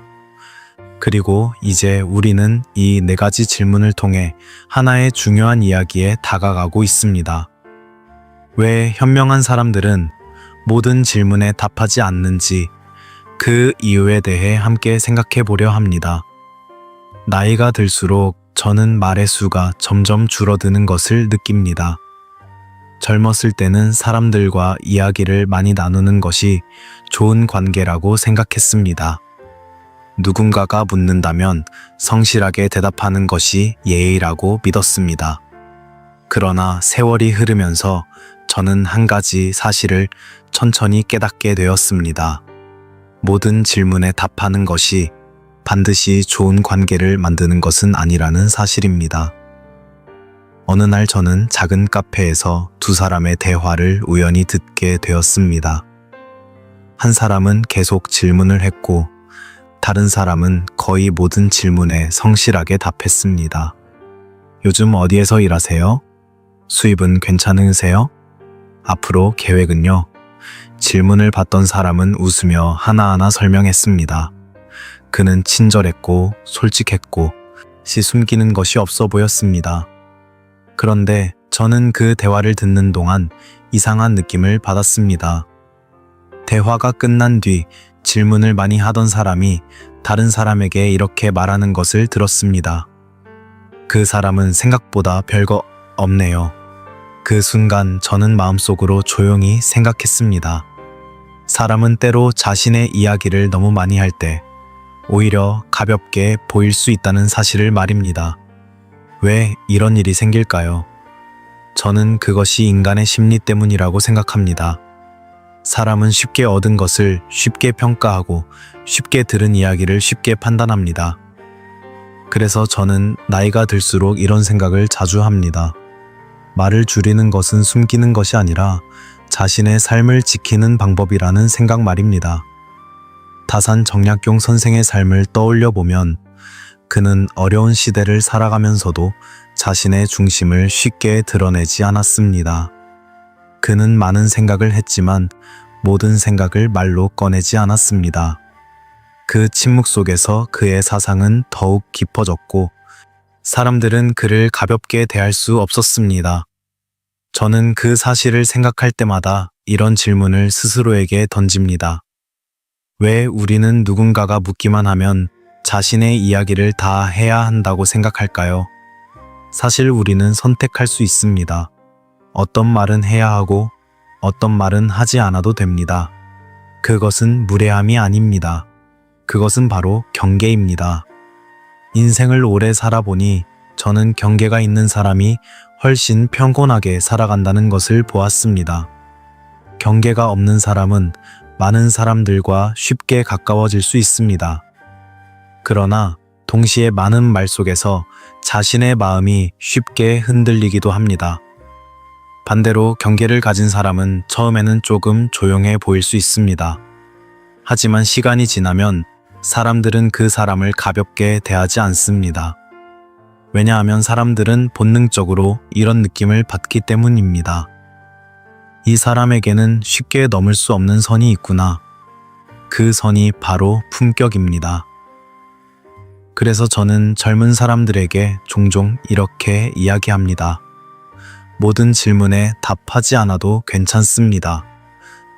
그리고 이제 우리는 이 4가지 질문을 통해 하나의 중요한 이야기에 다가가고 있습니다. 왜 현명한 사람들은 모든 질문에 답하지 않는지 그 이유에 대해 함께 생각해 보려 합니다. 나이가 들수록 저는 말의 수가 점점 줄어드는 것을 느낍니다. 젊었을 때는 사람들과 이야기를 많이 나누는 것이 좋은 관계라고 생각했습니다. 누군가가 묻는다면 성실하게 대답하는 것이 예의라고 믿었습니다. 그러나 세월이 흐르면서 저는 한 가지 사실을 천천히 깨닫게 되었습니다. 모든 질문에 답하는 것이 반드시 좋은 관계를 만드는 것은 아니라는 사실입니다. 어느 날 저는 작은 카페에서 2사람의 대화를 우연히 듣게 되었습니다. 한 사람은 계속 질문을 했고 다른 사람은 거의 모든 질문에 성실하게 답했습니다. 요즘 어디에서 일하세요? 수입은 괜찮으세요? 앞으로 계획은요? 질문을 받던 사람은 웃으며 하나하나 설명했습니다. 그는 친절했고 솔직했고 숨기는 것이 없어 보였습니다. 그런데 저는 그 대화를 듣는 동안 이상한 느낌을 받았습니다. 대화가 끝난 뒤 질문을 많이 하던 사람이 다른 사람에게 이렇게 말하는 것을 들었습니다. 그 사람은 생각보다 별거 없네요. 그 순간 저는 마음속으로 조용히 생각했습니다. 사람은 때로 자신의 이야기를 너무 많이 할 때 오히려 가볍게 보일 수 있다는 사실을 말입니다. 왜 이런 일이 생길까요? 저는 그것이 인간의 심리 때문이라고 생각합니다. 사람은 쉽게 얻은 것을 쉽게 평가하고 쉽게 들은 이야기를 쉽게 판단합니다. 그래서 저는 나이가 들수록 이런 생각을 자주 합니다. 말을 줄이는 것은 숨기는 것이 아니라 자신의 삶을 지키는 방법이라는 생각 말입니다. 다산 정약용 선생의 삶을 떠올려 보면 그는 어려운 시대를 살아가면서도 자신의 중심을 쉽게 드러내지 않았습니다. 그는 많은 생각을 했지만 모든 생각을 말로 꺼내지 않았습니다. 그 침묵 속에서 그의 사상은 더욱 깊어졌고 사람들은 그를 가볍게 대할 수 없었습니다. 저는 그 사실을 생각할 때마다 이런 질문을 스스로에게 던집니다. 왜 우리는 누군가가 묻기만 하면 자신의 이야기를 다 해야 한다고 생각할까요? 사실 우리는 선택할 수 있습니다. 어떤 말은 해야 하고 어떤 말은 하지 않아도 됩니다. 그것은 무례함이 아닙니다. 그것은 바로 경계입니다. 인생을 오래 살아보니 저는 경계가 있는 사람이 훨씬 평온하게 살아간다는 것을 보았습니다. 경계가 없는 사람은 많은 사람들과 쉽게 가까워질 수 있습니다. 그러나 동시에 많은 말 속에서 자신의 마음이 쉽게 흔들리기도 합니다. 반대로 경계를 가진 사람은 처음에는 조금 조용해 보일 수 있습니다. 하지만 시간이 지나면 사람들은 그 사람을 가볍게 대하지 않습니다. 왜냐하면 사람들은 본능적으로 이런 느낌을 받기 때문입니다. 이 사람에게는 쉽게 넘을 수 없는 선이 있구나. 그 선이 바로 품격입니다. 그래서 저는 젊은 사람들에게 종종 이렇게 이야기합니다. 모든 질문에 답하지 않아도 괜찮습니다.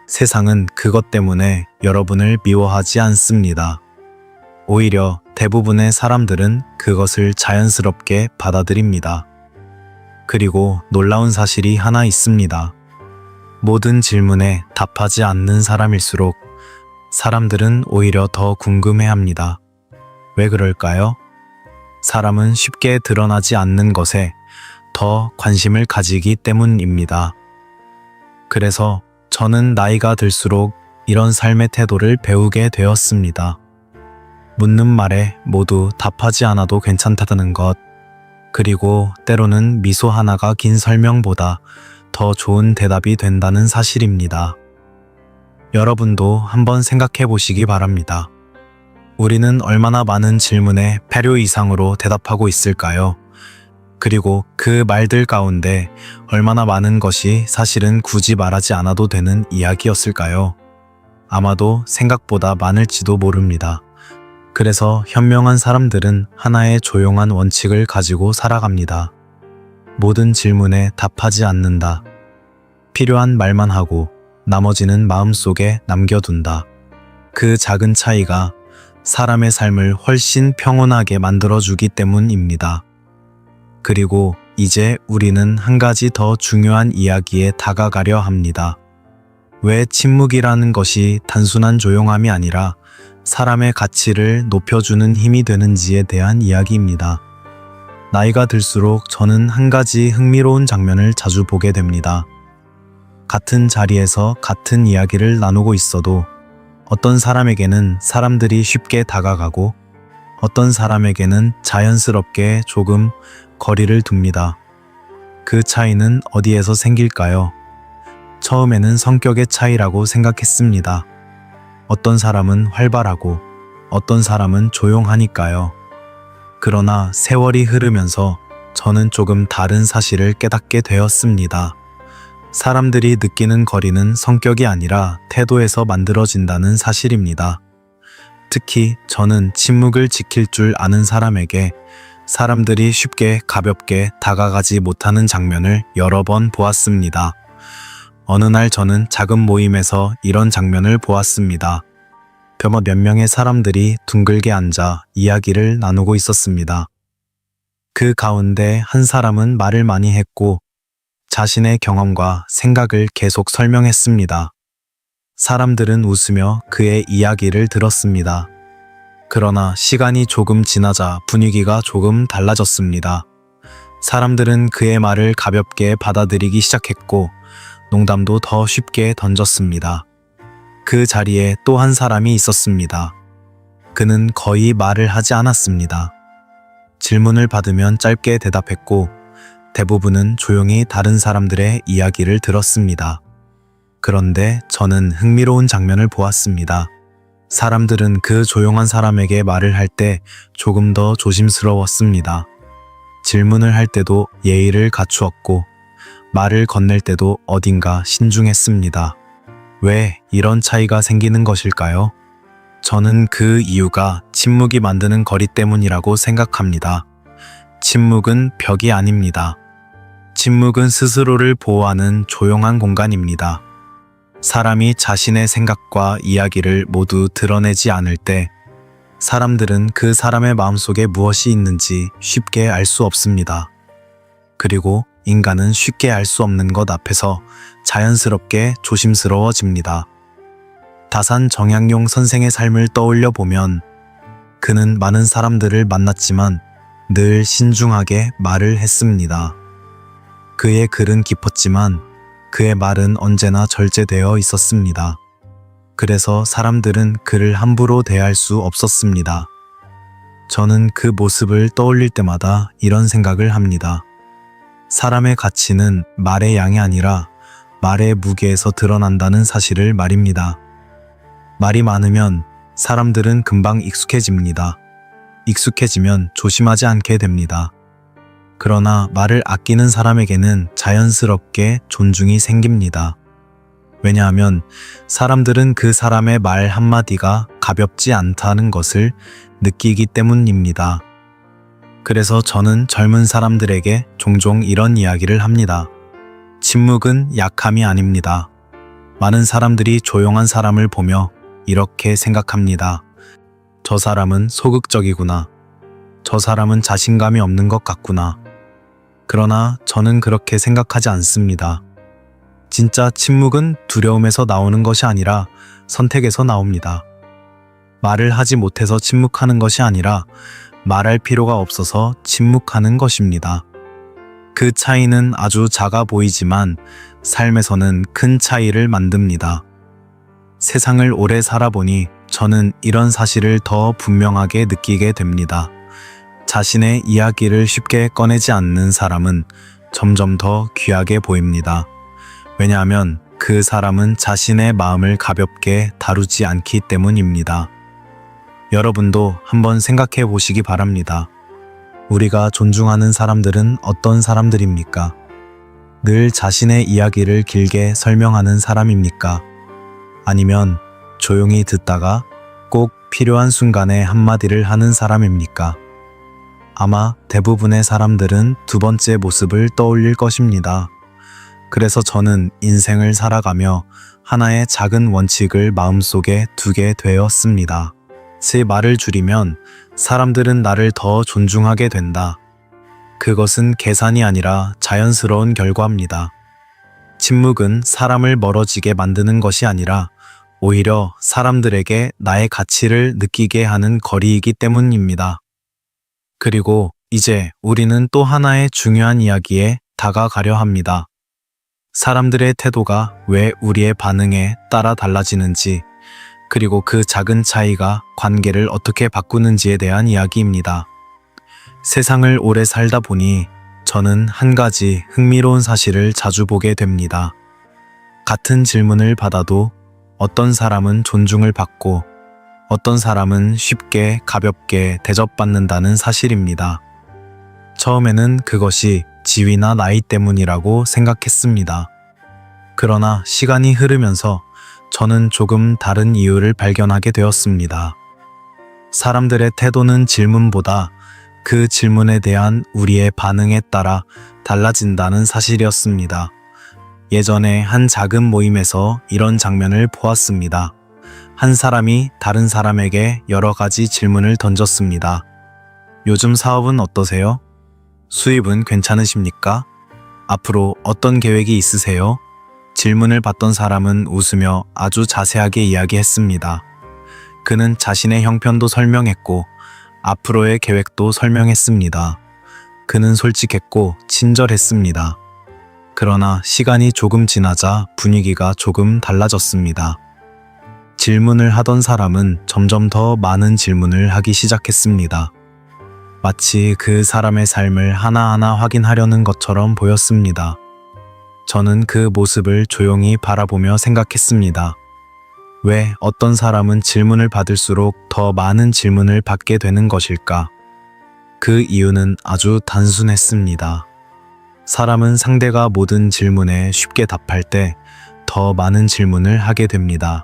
세상은 그것 때문에 여러분을 미워하지 않습니다. 오히려 대부분의 사람들은 그것을 자연스럽게 받아들입니다. 그리고 놀라운 사실이 하나 있습니다. 모든 질문에 답하지 않는 사람일수록 사람들은 오히려 더 궁금해합니다. 왜 그럴까요? 사람은 쉽게 드러나지 않는 것에 더 관심을 가지기 때문입니다. 그래서 저는 나이가 들수록 이런 삶의 태도를 배우게 되었습니다. 묻는 말에 모두 답하지 않아도 괜찮다는 것, 그리고 때로는 미소 하나가 긴 설명보다 더 좋은 대답이 된다는 사실입니다. 여러분도 한번 생각해 보시기 바랍니다. 우리는 얼마나 많은 질문에 패료 이상으로 대답하고 있을까요? 그리고 그 말들 가운데 얼마나 많은 것이 사실은 굳이 말하지 않아도 되는 이야기였을까요? 아마도 생각보다 많을지도 모릅니다. 그래서 현명한 사람들은 하나의 조용한 원칙을 가지고 살아갑니다. 모든 질문에 답하지 않는다. 필요한 말만 하고 나머지는 마음속에 남겨둔다. 그 작은 차이가 사람의 삶을 훨씬 평온하게 만들어주기 때문입니다. 그리고 이제 우리는 한 가지 더 중요한 이야기에 다가가려 합니다. 왜 침묵이라는 것이 단순한 조용함이 아니라 사람의 가치를 높여주는 힘이 되는지에 대한 이야기입니다. 나이가 들수록 저는 한 가지 흥미로운 장면을 자주 보게 됩니다. 같은 자리에서 같은 이야기를 나누고 있어도 어떤 사람에게는 사람들이 쉽게 다가가고 어떤 사람에게는 자연스럽게 조금 거리를 둡니다. 그 차이는 어디에서 생길까요? 처음에는 성격의 차이라고 생각했습니다. 어떤 사람은 활발하고 어떤 사람은 조용하니까요. 그러나 세월이 흐르면서 저는 조금 다른 사실을 깨닫게 되었습니다. 사람들이 느끼는 거리는 성격이 아니라 태도에서 만들어진다는 사실입니다. 특히 저는 침묵을 지킬 줄 아는 사람에게 사람들이 쉽게 가볍게 다가가지 못하는 장면을 여러 번 보았습니다. 어느 날 저는 작은 모임에서 이런 장면을 보았습니다. 몇 명의 사람들이 둥글게 앉아 이야기를 나누고 있었습니다. 그 가운데 한 사람은 말을 많이 했고 자신의 경험과 생각을 계속 설명했습니다. 사람들은 웃으며 그의 이야기를 들었습니다. 그러나 시간이 조금 지나자 분위기가 조금 달라졌습니다. 사람들은 그의 말을 가볍게 받아들이기 시작했고 농담도 더 쉽게 던졌습니다. 그 자리에 또 한 사람이 있었습니다. 그는 거의 말을 하지 않았습니다. 질문을 받으면 짧게 대답했고 대부분은 조용히 다른 사람들의 이야기를 들었습니다. 그런데 저는 흥미로운 장면을 보았습니다. 사람들은 그 조용한 사람에게 말을 할 때 조금 더 조심스러웠습니다. 질문을 할 때도 예의를 갖추었고 말을 건넬 때도 어딘가 신중했습니다. 왜 이런 차이가 생기는 것일까요? 저는 그 이유가 침묵이 만드는 거리 때문이라고 생각합니다. 침묵은 벽이 아닙니다. 침묵은 스스로를 보호하는 조용한 공간입니다. 사람이 자신의 생각과 이야기를 모두 드러내지 않을 때 사람들은 그 사람의 마음속에 무엇이 있는지 쉽게 알 수 없습니다. 그리고 인간은 쉽게 알 수 없는 것 앞에서 자연스럽게 조심스러워집니다. 다산 정약용 선생의 삶을 떠올려 보면 그는 많은 사람들을 만났지만 늘 신중하게 말을 했습니다. 그의 글은 깊었지만 그의 말은 언제나 절제되어 있었습니다. 그래서 사람들은 그를 함부로 대할 수 없었습니다. 저는 그 모습을 떠올릴 때마다 이런 생각을 합니다. 사람의 가치는 말의 양이 아니라 말의 무게에서 드러난다는 사실을 말입니다. 말이 많으면 사람들은 금방 익숙해집니다. 익숙해지면 조심하지 않게 됩니다. 그러나 말을 아끼는 사람에게는 자연스럽게 존중이 생깁니다. 왜냐하면 사람들은 그 사람의 말 한마디가 가볍지 않다는 것을 느끼기 때문입니다. 그래서 저는 젊은 사람들에게 종종 이런 이야기를 합니다. 침묵은 약함이 아닙니다. 많은 사람들이 조용한 사람을 보며 이렇게 생각합니다. 저 사람은 소극적이구나. 저 사람은 자신감이 없는 것 같구나. 그러나 저는 그렇게 생각하지 않습니다. 진짜 침묵은 두려움에서 나오는 것이 아니라 선택에서 나옵니다. 말을 하지 못해서 침묵하는 것이 아니라 말할 필요가 없어서 침묵하는 것입니다. 그 차이는 아주 작아 보이지만 삶에서는 큰 차이를 만듭니다. 세상을 오래 살아보니 저는 이런 사실을 더 분명하게 느끼게 됩니다. 자신의 이야기를 쉽게 꺼내지 않는 사람은 점점 더 귀하게 보입니다. 왜냐하면 그 사람은 자신의 마음을 가볍게 다루지 않기 때문입니다. 여러분도 한번 생각해 보시기 바랍니다. 우리가 존중하는 사람들은 어떤 사람들입니까? 늘 자신의 이야기를 길게 설명하는 사람입니까? 아니면 조용히 듣다가 꼭 필요한 순간에 한마디를 하는 사람입니까? 아마 대부분의 사람들은 두 번째 모습을 떠올릴 것입니다. 그래서 저는 인생을 살아가며 하나의 작은 원칙을 마음속에 두게 되었습니다. 제 말을 줄이면 사람들은 나를 더 존중하게 된다. 그것은 계산이 아니라 자연스러운 결과입니다. 침묵은 사람을 멀어지게 만드는 것이 아니라 오히려 사람들에게 나의 가치를 느끼게 하는 거리이기 때문입니다. 그리고 이제 우리는 또 하나의 중요한 이야기에 다가가려 합니다. 사람들의 태도가 왜 우리의 반응에 따라 달라지는지, 그리고 그 작은 차이가 관계를 어떻게 바꾸는지에 대한 이야기입니다. 세상을 오래 살다 보니 저는 한 가지 흥미로운 사실을 자주 보게 됩니다. 같은 질문을 받아도 어떤 사람은 존중을 받고 어떤 사람은 쉽게 가볍게 대접받는다는 사실입니다. 처음에는 그것이 지위나 나이 때문이라고 생각했습니다. 그러나 시간이 흐르면서 저는 조금 다른 이유를 발견하게 되었습니다. 사람들의 태도는 질문보다 그 질문에 대한 우리의 반응에 따라 달라진다는 사실이었습니다. 예전에 한 작은 모임에서 이런 장면을 보았습니다. 한 사람이 다른 사람에게 여러 가지 질문을 던졌습니다. 요즘 사업은 어떠세요? 수입은 괜찮으십니까? 앞으로 어떤 계획이 있으세요? 질문을 받던 사람은 웃으며 아주 자세하게 이야기했습니다. 그는 자신의 형편도 설명했고 앞으로의 계획도 설명했습니다. 그는 솔직했고 친절했습니다. 그러나 시간이 조금 지나자 분위기가 조금 달라졌습니다. 질문을 하던 사람은 점점 더 많은 질문을 하기 시작했습니다. 마치 그 사람의 삶을 하나하나 확인하려는 것처럼 보였습니다. 저는 그 모습을 조용히 바라보며 생각했습니다. 왜 어떤 사람은 질문을 받을수록 더 많은 질문을 받게 되는 것일까? 그 이유는 아주 단순했습니다. 사람은 상대가 모든 질문에 쉽게 답할 때 더 많은 질문을 하게 됩니다.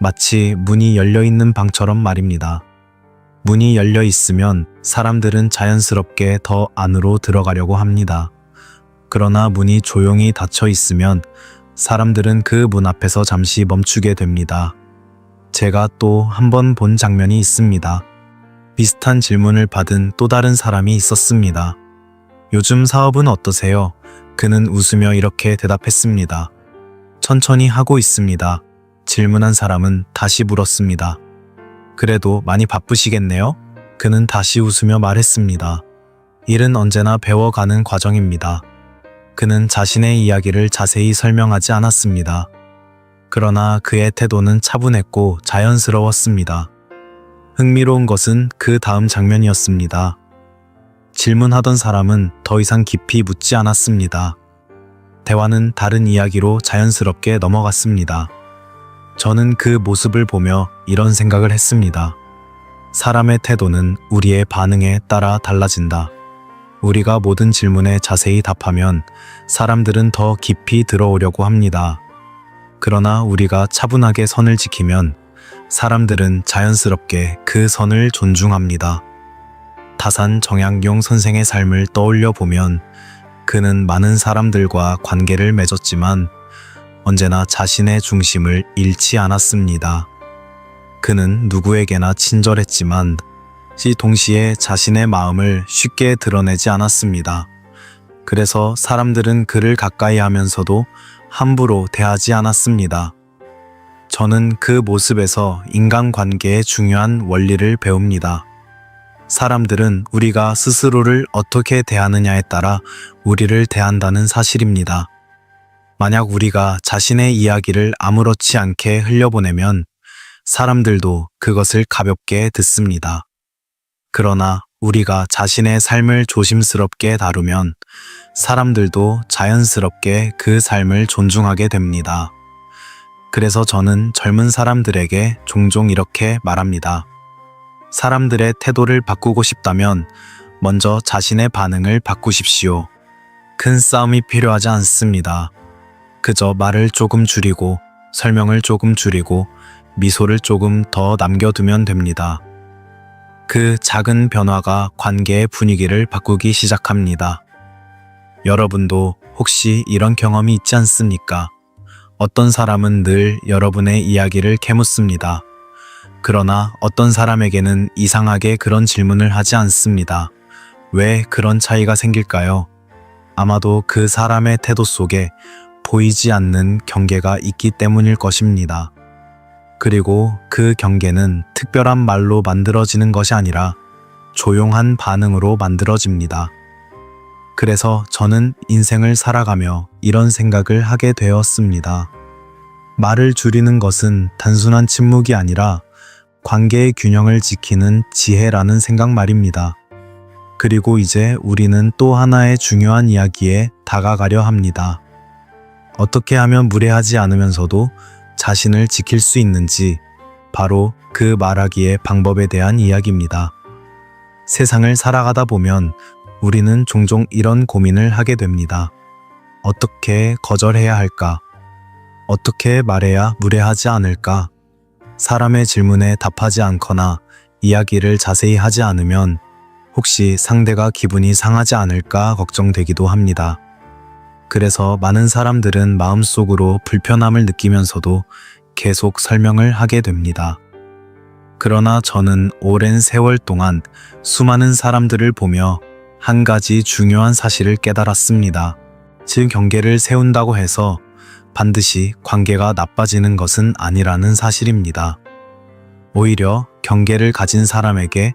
마치 문이 열려 있는 방처럼 말입니다. 문이 열려 있으면 사람들은 자연스럽게 더 안으로 들어가려고 합니다. 그러나 문이 조용히 닫혀 있으면 사람들은 그 문 앞에서 잠시 멈추게 됩니다. 제가 또 한 번 본 장면이 있습니다. 비슷한 질문을 받은 또 다른 사람이 있었습니다. 요즘 사업은 어떠세요? 그는 웃으며 이렇게 대답했습니다. 천천히 하고 있습니다. 질문한 사람은 다시 물었습니다. 그래도 많이 바쁘시겠네요? 그는 다시 웃으며 말했습니다. 일은 언제나 배워가는 과정입니다. 그는 자신의 이야기를 자세히 설명하지 않았습니다. 그러나 그의 태도는 차분했고 자연스러웠습니다. 흥미로운 것은 그 다음 장면이었습니다. 질문하던 사람은 더 이상 깊이 묻지 않았습니다. 대화는 다른 이야기로 자연스럽게 넘어갔습니다. 저는 그 모습을 보며 이런 생각을 했습니다. 사람의 태도는 우리의 반응에 따라 달라진다. 우리가 모든 질문에 자세히 답하면 사람들은 더 깊이 들어오려고 합니다. 그러나 우리가 차분하게 선을 지키면 사람들은 자연스럽게 그 선을 존중합니다. 다산 정약용 선생의 삶을 떠올려 보면 그는 많은 사람들과 관계를 맺었지만 언제나 자신의 중심을 잃지 않았습니다. 그는 누구에게나 친절했지만 동시에 자신의 마음을 쉽게 드러내지 않았습니다. 그래서 사람들은 그를 가까이 하면서도 함부로 대하지 않았습니다. 저는 그 모습에서 인간관계의 중요한 원리를 배웁니다. 사람들은 우리가 스스로를 어떻게 대하느냐에 따라 우리를 대한다는 사실입니다. 만약 우리가 자신의 이야기를 아무렇지 않게 흘려보내면 사람들도 그것을 가볍게 듣습니다. 그러나 우리가 자신의 삶을 조심스럽게 다루면 사람들도 자연스럽게 그 삶을 존중하게 됩니다. 그래서 저는 젊은 사람들에게 종종 이렇게 말합니다. 사람들의 태도를 바꾸고 싶다면 먼저 자신의 반응을 바꾸십시오. 큰 싸움이 필요하지 않습니다. 그저 말을 조금 줄이고 설명을 조금 줄이고 미소를 조금 더 남겨두면 됩니다. 그 작은 변화가 관계의 분위기를 바꾸기 시작합니다. 여러분도 혹시 이런 경험이 있지 않습니까? 어떤 사람은 늘 여러분의 이야기를 캐묻습니다. 그러나 어떤 사람에게는 이상하게 그런 질문을 하지 않습니다. 왜 그런 차이가 생길까요? 아마도 그 사람의 태도 속에 보이지 않는 경계가 있기 때문일 것입니다. 그리고 그 경계는 특별한 말로 만들어지는 것이 아니라 조용한 반응으로 만들어집니다. 그래서 저는 인생을 살아가며 이런 생각을 하게 되었습니다. 말을 줄이는 것은 단순한 침묵이 아니라 관계의 균형을 지키는 지혜라는 생각 말입니다. 그리고 이제 우리는 또 하나의 중요한 이야기에 다가가려 합니다. 어떻게 하면 무례하지 않으면서도 자신을 지킬 수 있는지, 바로 그 말하기의 방법에 대한 이야기입니다. 세상을 살아가다 보면 우리는 종종 이런 고민을 하게 됩니다. 어떻게 거절해야 할까? 어떻게 말해야 무례하지 않을까? 사람의 질문에 답하지 않거나 이야기를 자세히 하지 않으면 혹시 상대가 기분이 상하지 않을까 걱정되기도 합니다. 그래서 많은 사람들은 마음속으로 불편함을 느끼면서도 계속 설명을 하게 됩니다. 그러나 저는 오랜 세월 동안 수많은 사람들을 보며 한 가지 중요한 사실을 깨달았습니다. 즉, 경계를 세운다고 해서 반드시 관계가 나빠지는 것은 아니라는 사실입니다. 오히려 경계를 가진 사람에게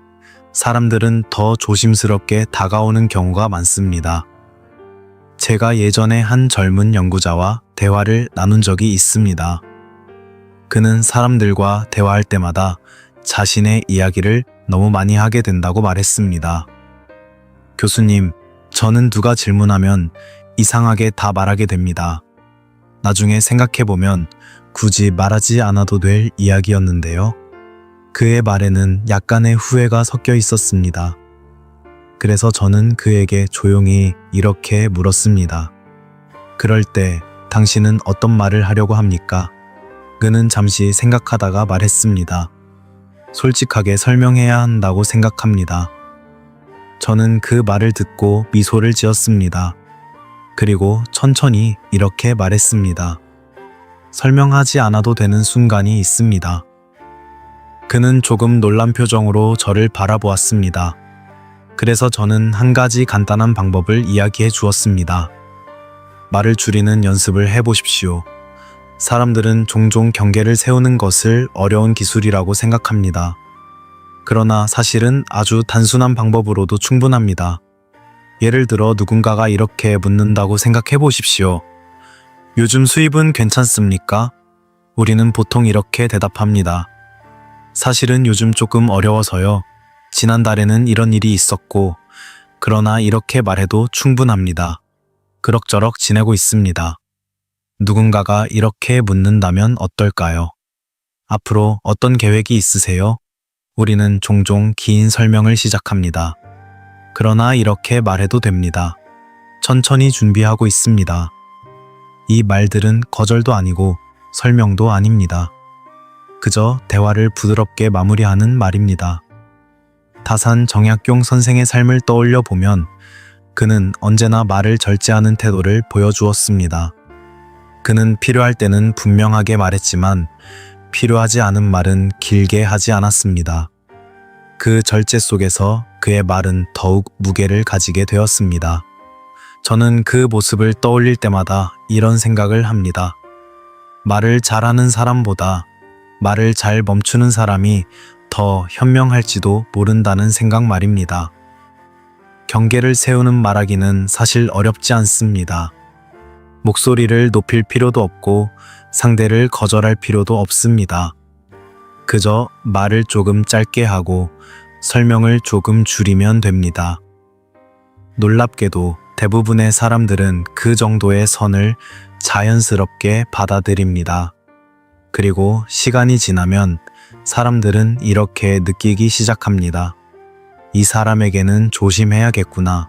사람들은 더 조심스럽게 다가오는 경우가 많습니다. 제가 예전에 한 젊은 연구자와 대화를 나눈 적이 있습니다. 그는 사람들과 대화할 때마다 자신의 이야기를 너무 많이 하게 된다고 말했습니다. 교수님, 저는 누가 질문하면 이상하게 다 말하게 됩니다. 나중에 생각해보면 굳이 말하지 않아도 될 이야기였는데요. 그의 말에는 약간의 후회가 섞여 있었습니다. 그래서 저는 그에게 조용히 이렇게 물었습니다. 그럴 때 당신은 어떤 말을 하려고 합니까? 그는 잠시 생각하다가 말했습니다. 솔직하게 설명해야 한다고 생각합니다. 저는 그 말을 듣고 미소를 지었습니다. 그리고 천천히 이렇게 말했습니다. 설명하지 않아도 되는 순간이 있습니다. 그는 조금 놀란 표정으로 저를 바라보았습니다. 그래서 저는 한 가지 간단한 방법을 이야기해 주었습니다. 말을 줄이는 연습을 해보십시오. 사람들은 종종 경계를 세우는 것을 어려운 기술이라고 생각합니다. 그러나 사실은 아주 단순한 방법으로도 충분합니다. 예를 들어 누군가가 이렇게 묻는다고 생각해 보십시오. 요즘 수입은 괜찮습니까? 우리는 보통 이렇게 대답합니다. 사실은 요즘 조금 어려워서요. 지난달에는 이런 일이 있었고, 그러나 이렇게 말해도 충분합니다. 그럭저럭 지내고 있습니다. 누군가가 이렇게 묻는다면 어떨까요? 앞으로 어떤 계획이 있으세요? 우리는 종종 긴 설명을 시작합니다. 그러나 이렇게 말해도 됩니다. 천천히 준비하고 있습니다. 이 말들은 거절도 아니고 설명도 아닙니다. 그저 대화를 부드럽게 마무리하는 말입니다. 다산 정약용 선생의 삶을 떠올려 보면 그는 언제나 말을 절제하는 태도를 보여주었습니다. 그는 필요할 때는 분명하게 말했지만 필요하지 않은 말은 길게 하지 않았습니다. 그 절제 속에서 그의 말은 더욱 무게를 가지게 되었습니다. 저는 그 모습을 떠올릴 때마다 이런 생각을 합니다. 말을 잘하는 사람보다 말을 잘 멈추는 사람이 더 현명할지도 모른다는 생각 말입니다. 경계를 세우는 말하기는 사실 어렵지 않습니다. 목소리를 높일 필요도 없고 상대를 거절할 필요도 없습니다. 그저 말을 조금 짧게 하고 설명을 조금 줄이면 됩니다. 놀랍게도 대부분의 사람들은 그 정도의 선을 자연스럽게 받아들입니다. 그리고 시간이 지나면 사람들은 이렇게 느끼기 시작합니다. 이 사람에게는 조심해야겠구나.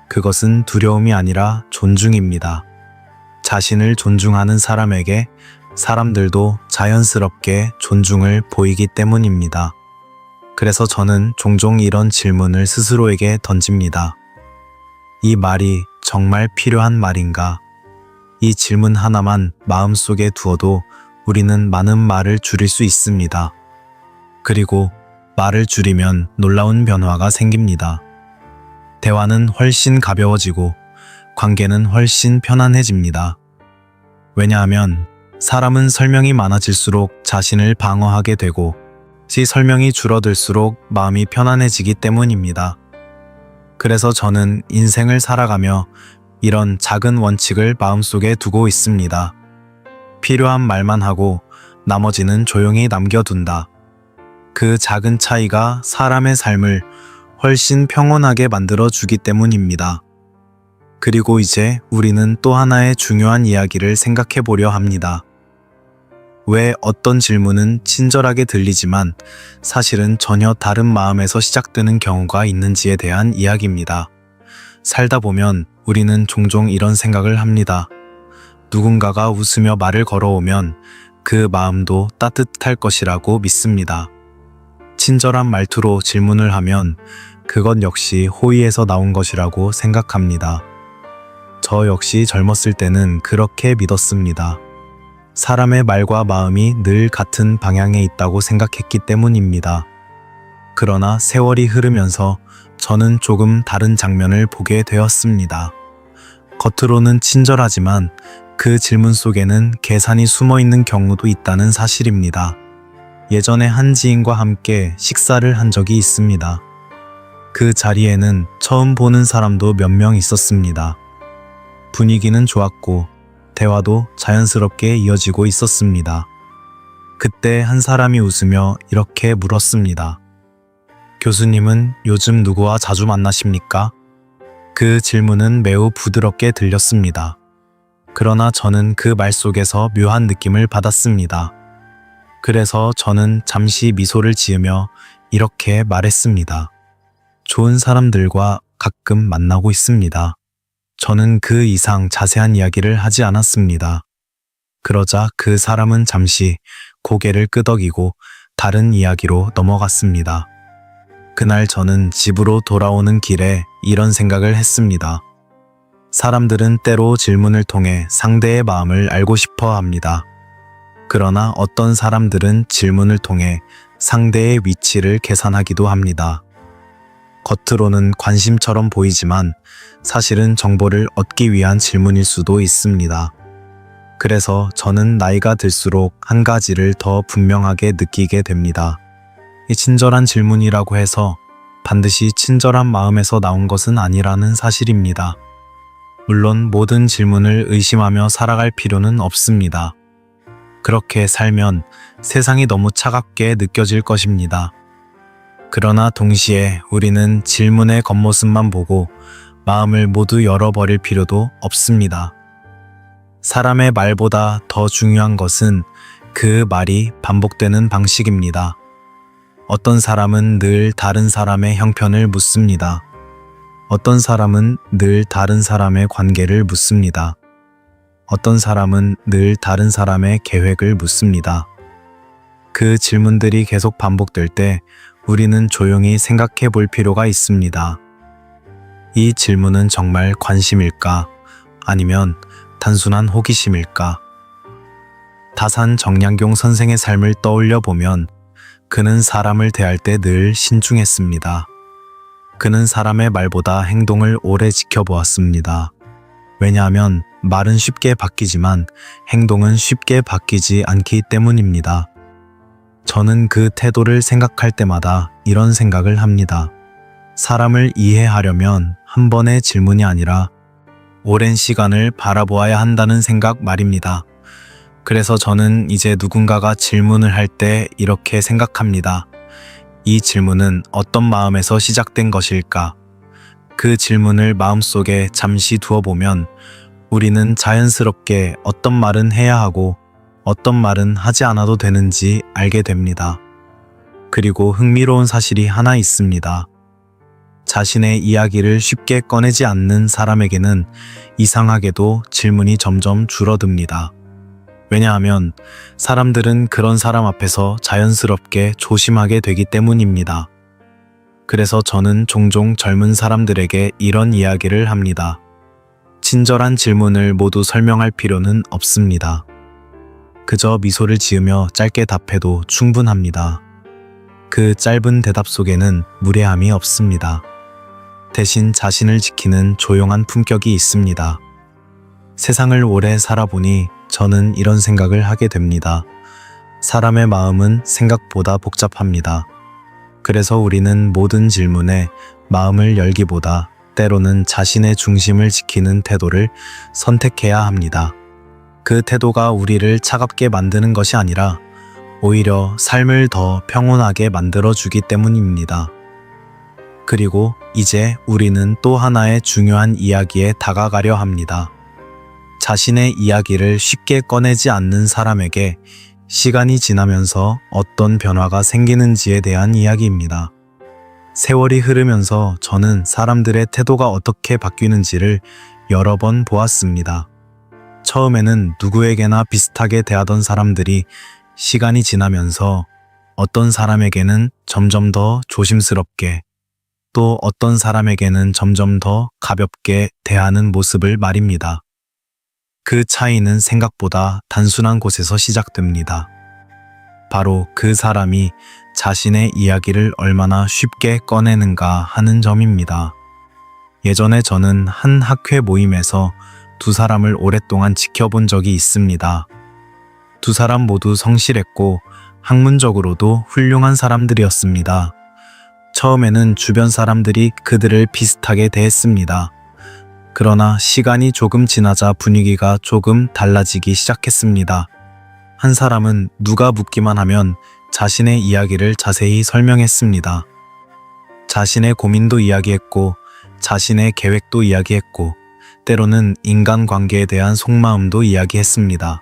그것은 두려움이 아니라 존중입니다. 자신을 존중하는 사람에게 사람들도 자연스럽게 존중을 보이기 때문입니다. 그래서 저는 종종 이런 질문을 스스로에게 던집니다. 이 말이 정말 필요한 말인가? 이 질문 하나만 마음속에 두어도 우리는 많은 말을 줄일 수 있습니다. 그리고 말을 줄이면 놀라운 변화가 생깁니다. 대화는 훨씬 가벼워지고 관계는 훨씬 편안해집니다. 왜냐하면 사람은 설명이 많아질수록 자신을 방어하게 되고 설명이 줄어들수록 마음이 편안해지기 때문입니다. 그래서 저는 인생을 살아가며 이런 작은 원칙을 마음속에 두고 있습니다. 필요한 말만 하고 나머지는 조용히 남겨둔다. 그 작은 차이가 사람의 삶을 훨씬 평온하게 만들어주기 때문입니다. 그리고 이제 우리는 또 하나의 중요한 이야기를 생각해 보려 합니다. 왜 어떤 질문은 친절하게 들리지만 사실은 전혀 다른 마음에서 시작되는 경우가 있는지에 대한 이야기입니다. 살다 보면 우리는 종종 이런 생각을 합니다. 누군가가 웃으며 말을 걸어오면 그 마음도 따뜻할 것이라고 믿습니다. 친절한 말투로 질문을 하면 그것 역시 호의에서 나온 것이라고 생각합니다. 저 역시 젊었을 때는 그렇게 믿었습니다. 사람의 말과 마음이 늘 같은 방향에 있다고 생각했기 때문입니다. 그러나 세월이 흐르면서 저는 조금 다른 장면을 보게 되었습니다. 겉으로는 친절하지만 그 질문 속에는 계산이 숨어 있는 경우도 있다는 사실입니다. 예전에 한 지인과 함께 식사를 한 적이 있습니다. 그 자리에는 처음 보는 사람도 몇 명 있었습니다. 분위기는 좋았고 대화도 자연스럽게 이어지고 있었습니다. 그때 한 사람이 웃으며 이렇게 물었습니다. 교수님은 요즘 누구와 자주 만나십니까? 그 질문은 매우 부드럽게 들렸습니다. 그러나 저는 그 말 속에서 묘한 느낌을 받았습니다. 그래서 저는 잠시 미소를 지으며 이렇게 말했습니다. 좋은 사람들과 가끔 만나고 있습니다. 저는 그 이상 자세한 이야기를 하지 않았습니다. 그러자 그 사람은 잠시 고개를 끄덕이고 다른 이야기로 넘어갔습니다. 그날 저는 집으로 돌아오는 길에 이런 생각을 했습니다. 사람들은 때로 질문을 통해 상대의 마음을 알고 싶어 합니다. 그러나 어떤 사람들은 질문을 통해 상대의 위치를 계산하기도 합니다. 겉으로는 관심처럼 보이지만 사실은 정보를 얻기 위한 질문일 수도 있습니다. 그래서 저는 나이가 들수록 한 가지를 더 분명하게 느끼게 됩니다. 이 친절한 질문이라고 해서 반드시 친절한 마음에서 나온 것은 아니라는 사실입니다. 물론 모든 질문을 의심하며 살아갈 필요는 없습니다. 그렇게 살면 세상이 너무 차갑게 느껴질 것입니다. 그러나 동시에 우리는 질문의 겉모습만 보고 마음을 모두 열어버릴 필요도 없습니다. 사람의 말보다 더 중요한 것은 그 말이 반복되는 방식입니다. 어떤 사람은 늘 다른 사람의 형편을 묻습니다. 어떤 사람은 늘 다른 사람의 관계를 묻습니다. 어떤 사람은 늘 다른 사람의 계획을 묻습니다. 그 질문들이 계속 반복될 때 우리는 조용히 생각해 볼 필요가 있습니다. 이 질문은 정말 관심일까? 아니면 단순한 호기심일까? 다산 정량경 선생의 삶을 떠올려 보면 그는 사람을 대할 때 늘 신중했습니다. 그는 사람의 말보다 행동을 오래 지켜보았습니다. 왜냐하면 말은 쉽게 바뀌지만 행동은 쉽게 바뀌지 않기 때문입니다. 저는 그 태도를 생각할 때마다 이런 생각을 합니다. 사람을 이해하려면 한 번의 질문이 아니라 오랜 시간을 바라보아야 한다는 생각 말입니다. 그래서 저는 이제 누군가가 질문을 할 때 이렇게 생각합니다. 이 질문은 어떤 마음에서 시작된 것일까? 그 질문을 마음속에 잠시 두어보면 우리는 자연스럽게 어떤 말은 해야 하고 어떤 말은 하지 않아도 되는지 알게 됩니다. 그리고 흥미로운 사실이 하나 있습니다. 자신의 이야기를 쉽게 꺼내지 않는 사람에게는 이상하게도 질문이 점점 줄어듭니다. 왜냐하면 사람들은 그런 사람 앞에서 자연스럽게 조심하게 되기 때문입니다. 그래서 저는 종종 젊은 사람들에게 이런 이야기를 합니다. 친절한 질문을 모두 설명할 필요는 없습니다. 그저 미소를 지으며 짧게 답해도 충분합니다. 그 짧은 대답 속에는 무례함이 없습니다. 대신 자신을 지키는 조용한 품격이 있습니다. 세상을 오래 살아보니 저는 이런 생각을 하게 됩니다. 사람의 마음은 생각보다 복잡합니다. 그래서 우리는 모든 질문에 마음을 열기보다 때로는 자신의 중심을 지키는 태도를 선택해야 합니다. 그 태도가 우리를 차갑게 만드는 것이 아니라 오히려 삶을 더 평온하게 만들어주기 때문입니다. 그리고 이제 우리는 또 하나의 중요한 이야기에 다가가려 합니다. 자신의 이야기를 쉽게 꺼내지 않는 사람에게 시간이 지나면서 어떤 변화가 생기는지에 대한 이야기입니다. 세월이 흐르면서 저는 사람들의 태도가 어떻게 바뀌는지를 여러 번 보았습니다. 처음에는 누구에게나 비슷하게 대하던 사람들이 시간이 지나면서 어떤 사람에게는 점점 더 조심스럽게, 또 어떤 사람에게는 점점 더 가볍게 대하는 모습을 말입니다. 그 차이는 생각보다 단순한 곳에서 시작됩니다. 바로 그 사람이 자신의 이야기를 얼마나 쉽게 꺼내는가 하는 점입니다. 예전에 저는 한 학회 모임에서 두 사람을 오랫동안 지켜본 적이 있습니다. 두 사람 모두 성실했고 학문적으로도 훌륭한 사람들이었습니다. 처음에는 주변 사람들이 그들을 비슷하게 대했습니다. 그러나 시간이 조금 지나자 분위기가 조금 달라지기 시작했습니다. 한 사람은 누가 묻기만 하면 자신의 이야기를 자세히 설명했습니다. 자신의 고민도 이야기했고, 자신의 계획도 이야기했고, 때로는 인간관계에 대한 속마음도 이야기했습니다.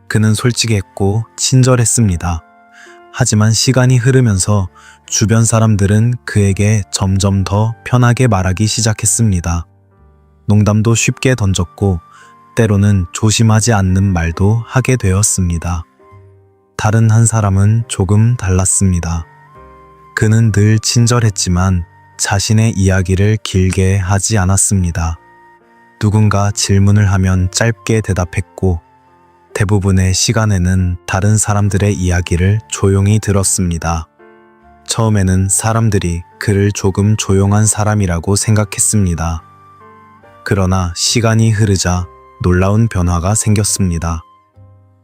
그는 솔직했고 친절했습니다. 하지만 시간이 흐르면서 주변 사람들은 그에게 점점 더 편하게 말하기 시작했습니다. 농담도 쉽게 던졌고 때로는 조심하지 않는 말도 하게 되었습니다. 다른 한 사람은 조금 달랐습니다. 그는 늘 친절했지만 자신의 이야기를 길게 하지 않았습니다. 누군가 질문을 하면 짧게 대답했고 대부분의 시간에는 다른 사람들의 이야기를 조용히 들었습니다. 처음에는 사람들이 그를 조금 조용한 사람이라고 생각했습니다. 그러나 시간이 흐르자 놀라운 변화가 생겼습니다.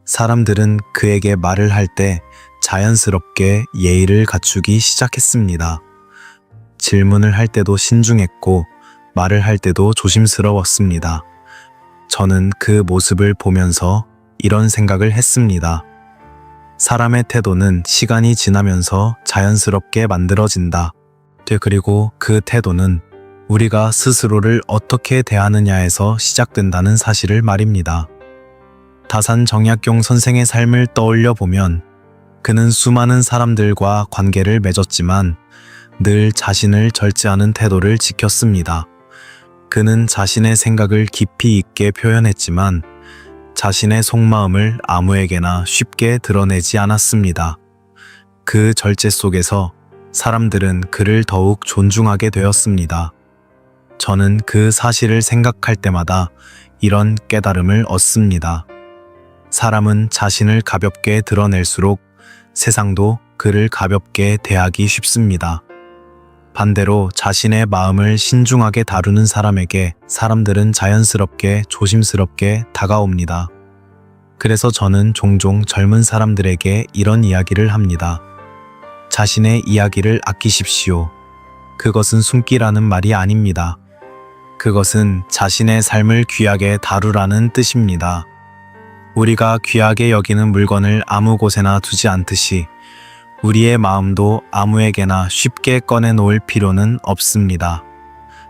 사람들은 그에게 말을 할 때 자연스럽게 예의를 갖추기 시작했습니다. 질문을 할 때도 신중했고 말을 할 때도 조심스러웠습니다. 저는 그 모습을 보면서 이런 생각을 했습니다. 사람의 태도는 시간이 지나면서 자연스럽게 만들어진다. 그리고 그 태도는 우리가 스스로를 어떻게 대하느냐에서 시작된다는 사실을 말입니다. 다산 정약용 선생의 삶을 떠올려 보면 그는 수많은 사람들과 관계를 맺었지만 늘 자신을 절제하는 태도를 지켰습니다. 그는 자신의 생각을 깊이 있게 표현했지만 자신의 속마음을 아무에게나 쉽게 드러내지 않았습니다. 그 절제 속에서 사람들은 그를 더욱 존중하게 되었습니다. 저는 그 사실을 생각할 때마다 이런 깨달음을 얻습니다. 사람은 자신을 가볍게 드러낼수록 세상도 그를 가볍게 대하기 쉽습니다. 반대로 자신의 마음을 신중하게 다루는 사람에게 사람들은 자연스럽게 조심스럽게 다가옵니다. 그래서 저는 종종 젊은 사람들에게 이런 이야기를 합니다. 자신의 이야기를 아끼십시오. 그것은 숨기라는 말이 아닙니다. 그것은 자신의 삶을 귀하게 다루라는 뜻입니다. 우리가 귀하게 여기는 물건을 아무 곳에나 두지 않듯이 우리의 마음도 아무에게나 쉽게 꺼내놓을 필요는 없습니다.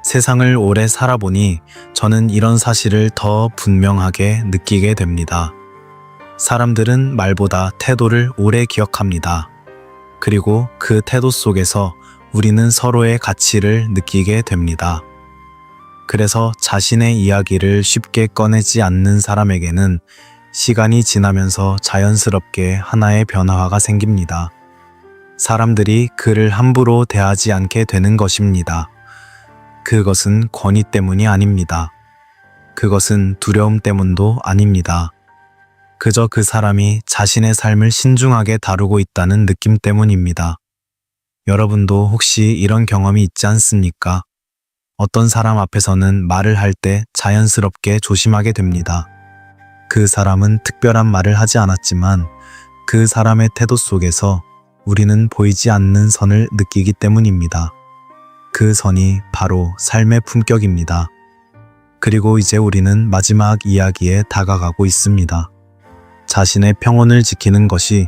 세상을 오래 살아보니 저는 이런 사실을 더 분명하게 느끼게 됩니다. 사람들은 말보다 태도를 오래 기억합니다. 그리고 그 태도 속에서 우리는 서로의 가치를 느끼게 됩니다. 그래서 자신의 이야기를 쉽게 꺼내지 않는 사람에게는 시간이 지나면서 자연스럽게 하나의 변화가 생깁니다. 사람들이 그를 함부로 대하지 않게 되는 것입니다. 그것은 권위 때문이 아닙니다. 그것은 두려움 때문도 아닙니다. 그저 그 사람이 자신의 삶을 신중하게 다루고 있다는 느낌 때문입니다. 여러분도 혹시 이런 경험이 있지 않습니까? 어떤 사람 앞에서는 말을 할 때 자연스럽게 조심하게 됩니다. 그 사람은 특별한 말을 하지 않았지만 그 사람의 태도 속에서 우리는 보이지 않는 선을 느끼기 때문입니다. 그 선이 바로 삶의 품격입니다. 그리고 이제 우리는 마지막 이야기에 다가가고 있습니다. 자신의 평온을 지키는 것이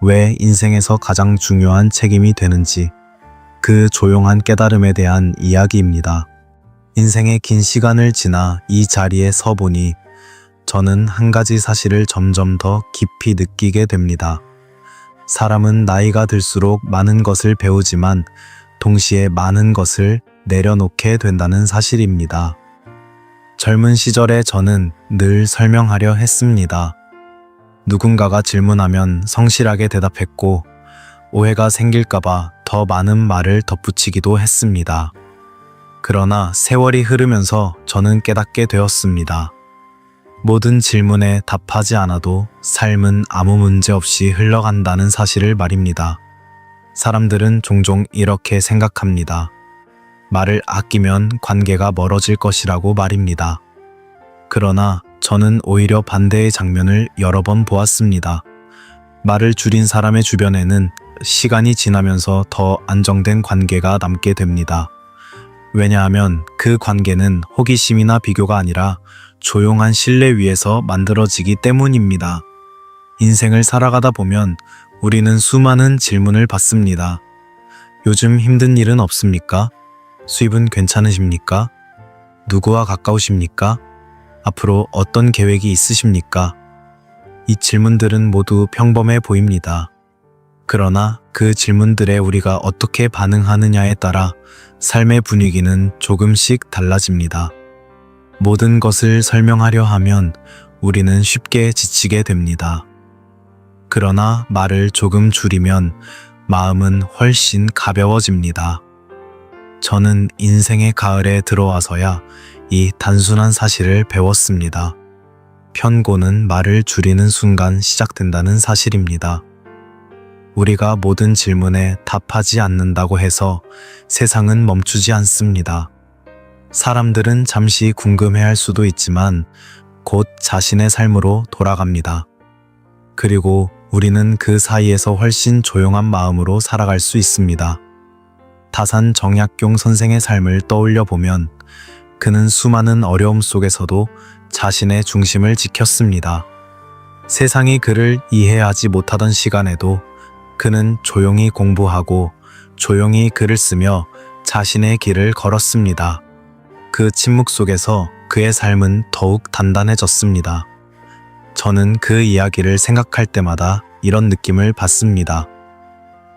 왜 인생에서 가장 중요한 책임이 되는지, 그 조용한 깨달음에 대한 이야기입니다. 인생의 긴 시간을 지나 이 자리에 서보니 저는 한 가지 사실을 점점 더 깊이 느끼게 됩니다. 사람은 나이가 들수록 많은 것을 배우지만 동시에 많은 것을 내려놓게 된다는 사실입니다. 젊은 시절에 저는 늘 설명하려 했습니다. 누군가가 질문하면 성실하게 대답했고, 오해가 생길까봐 더 많은 말을 덧붙이기도 했습니다. 그러나 세월이 흐르면서 저는 깨닫게 되었습니다. 모든 질문에 답하지 않아도 삶은 아무 문제 없이 흘러간다는 사실을 말입니다. 사람들은 종종 이렇게 생각합니다. 말을 아끼면 관계가 멀어질 것이라고 말입니다. 그러나 저는 오히려 반대의 장면을 여러 번 보았습니다. 말을 줄인 사람의 주변에는 시간이 지나면서 더 안정된 관계가 남게 됩니다. 왜냐하면 그 관계는 호기심이나 비교가 아니라 조용한 신뢰 위에서 만들어지기 때문입니다. 인생을 살아가다 보면 우리는 수많은 질문을 받습니다. 요즘 힘든 일은 없습니까? 수입은 괜찮으십니까? 누구와 가까우십니까? 앞으로 어떤 계획이 있으십니까? 이 질문들은 모두 평범해 보입니다. 그러나 그 질문들에 우리가 어떻게 반응하느냐에 따라 삶의 분위기는 조금씩 달라집니다. 모든 것을 설명하려 하면 우리는 쉽게 지치게 됩니다. 그러나 말을 조금 줄이면 마음은 훨씬 가벼워집니다. 저는 인생의 가을에 들어와서야 이 단순한 사실을 배웠습니다. 편고는 말을 줄이는 순간 시작된다는 사실입니다. 우리가 모든 질문에 답하지 않는다고 해서 세상은 멈추지 않습니다. 사람들은 잠시 궁금해할 수도 있지만 곧 자신의 삶으로 돌아갑니다. 그리고 우리는 그 사이에서 훨씬 조용한 마음으로 살아갈 수 있습니다. 다산 정약용 선생의 삶을 떠올려 보면 그는 수많은 어려움 속에서도 자신의 중심을 지켰습니다. 세상이 그를 이해하지 못하던 시간에도 그는 조용히 공부하고 조용히 글을 쓰며 자신의 길을 걸었습니다. 그 침묵 속에서 그의 삶은 더욱 단단해졌습니다. 저는 그 이야기를 생각할 때마다 이런 느낌을 받습니다.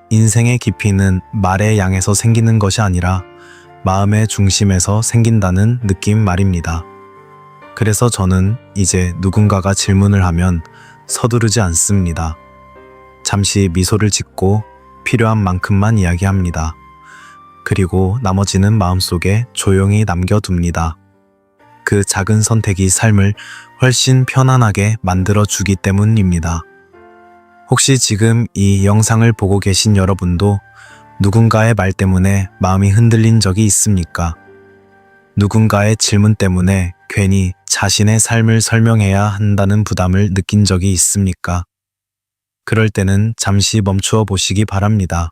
인생의 깊이는 말의 양에서 생기는 것이 아니라 마음의 중심에서 생긴다는 느낌 말입니다. 그래서 저는 이제 누군가가 질문을 하면 서두르지 않습니다. 잠시 미소를 짓고 필요한 만큼만 이야기합니다. 그리고 나머지는 마음속에 조용히 남겨둡니다. 그 작은 선택이 삶을 훨씬 편안하게 만들어주기 때문입니다. 혹시 지금 이 영상을 보고 계신 여러분도 누군가의 말 때문에 마음이 흔들린 적이 있습니까? 누군가의 질문 때문에 괜히 자신의 삶을 설명해야 한다는 부담을 느낀 적이 있습니까? 그럴 때는 잠시 멈추어 보시기 바랍니다.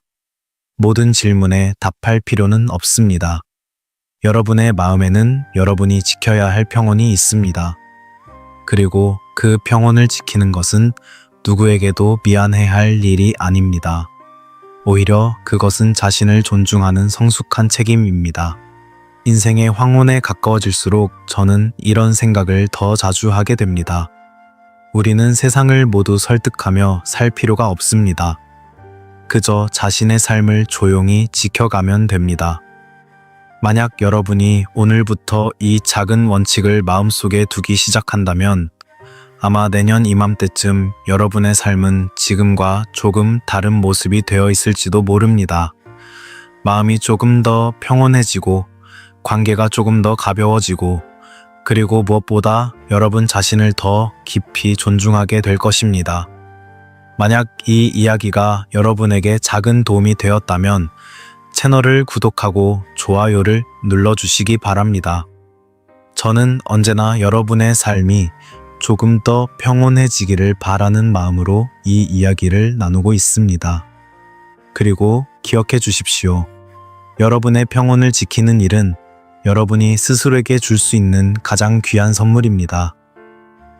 모든 질문에 답할 필요는 없습니다. 여러분의 마음에는 여러분이 지켜야 할 평온이 있습니다. 그리고 그 평온을 지키는 것은 누구에게도 미안해할 일이 아닙니다. 오히려 그것은 자신을 존중하는 성숙한 책임입니다. 인생의 황혼에 가까워질수록 저는 이런 생각을 더 자주 하게 됩니다. 우리는 세상을 모두 설득하며 살 필요가 없습니다. 그저 자신의 삶을 조용히 지켜가면 됩니다. 만약 여러분이 오늘부터 이 작은 원칙을 마음속에 두기 시작한다면 아마 내년 이맘때쯤 여러분의 삶은 지금과 조금 다른 모습이 되어 있을지도 모릅니다. 마음이 조금 더 평온해지고 관계가 조금 더 가벼워지고 그리고 무엇보다 여러분 자신을 더 깊이 존중하게 될 것입니다. 만약 이 이야기가 여러분에게 작은 도움이 되었다면 채널을 구독하고 좋아요를 눌러주시기 바랍니다. 저는 언제나 여러분의 삶이 조금 더 평온해지기를 바라는 마음으로 이 이야기를 나누고 있습니다. 그리고 기억해 주십시오. 여러분의 평온을 지키는 일은 여러분이 스스로에게 줄 수 있는 가장 귀한 선물입니다.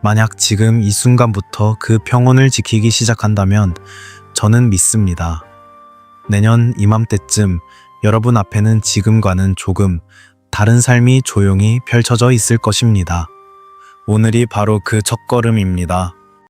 만약 지금 이 순간부터 그 평온을 지키기 시작한다면 저는 믿습니다. 내년 이맘때쯤 여러분 앞에는 지금과는 조금 다른 삶이 조용히 펼쳐져 있을 것입니다. 오늘이 바로 그 첫걸음입니다.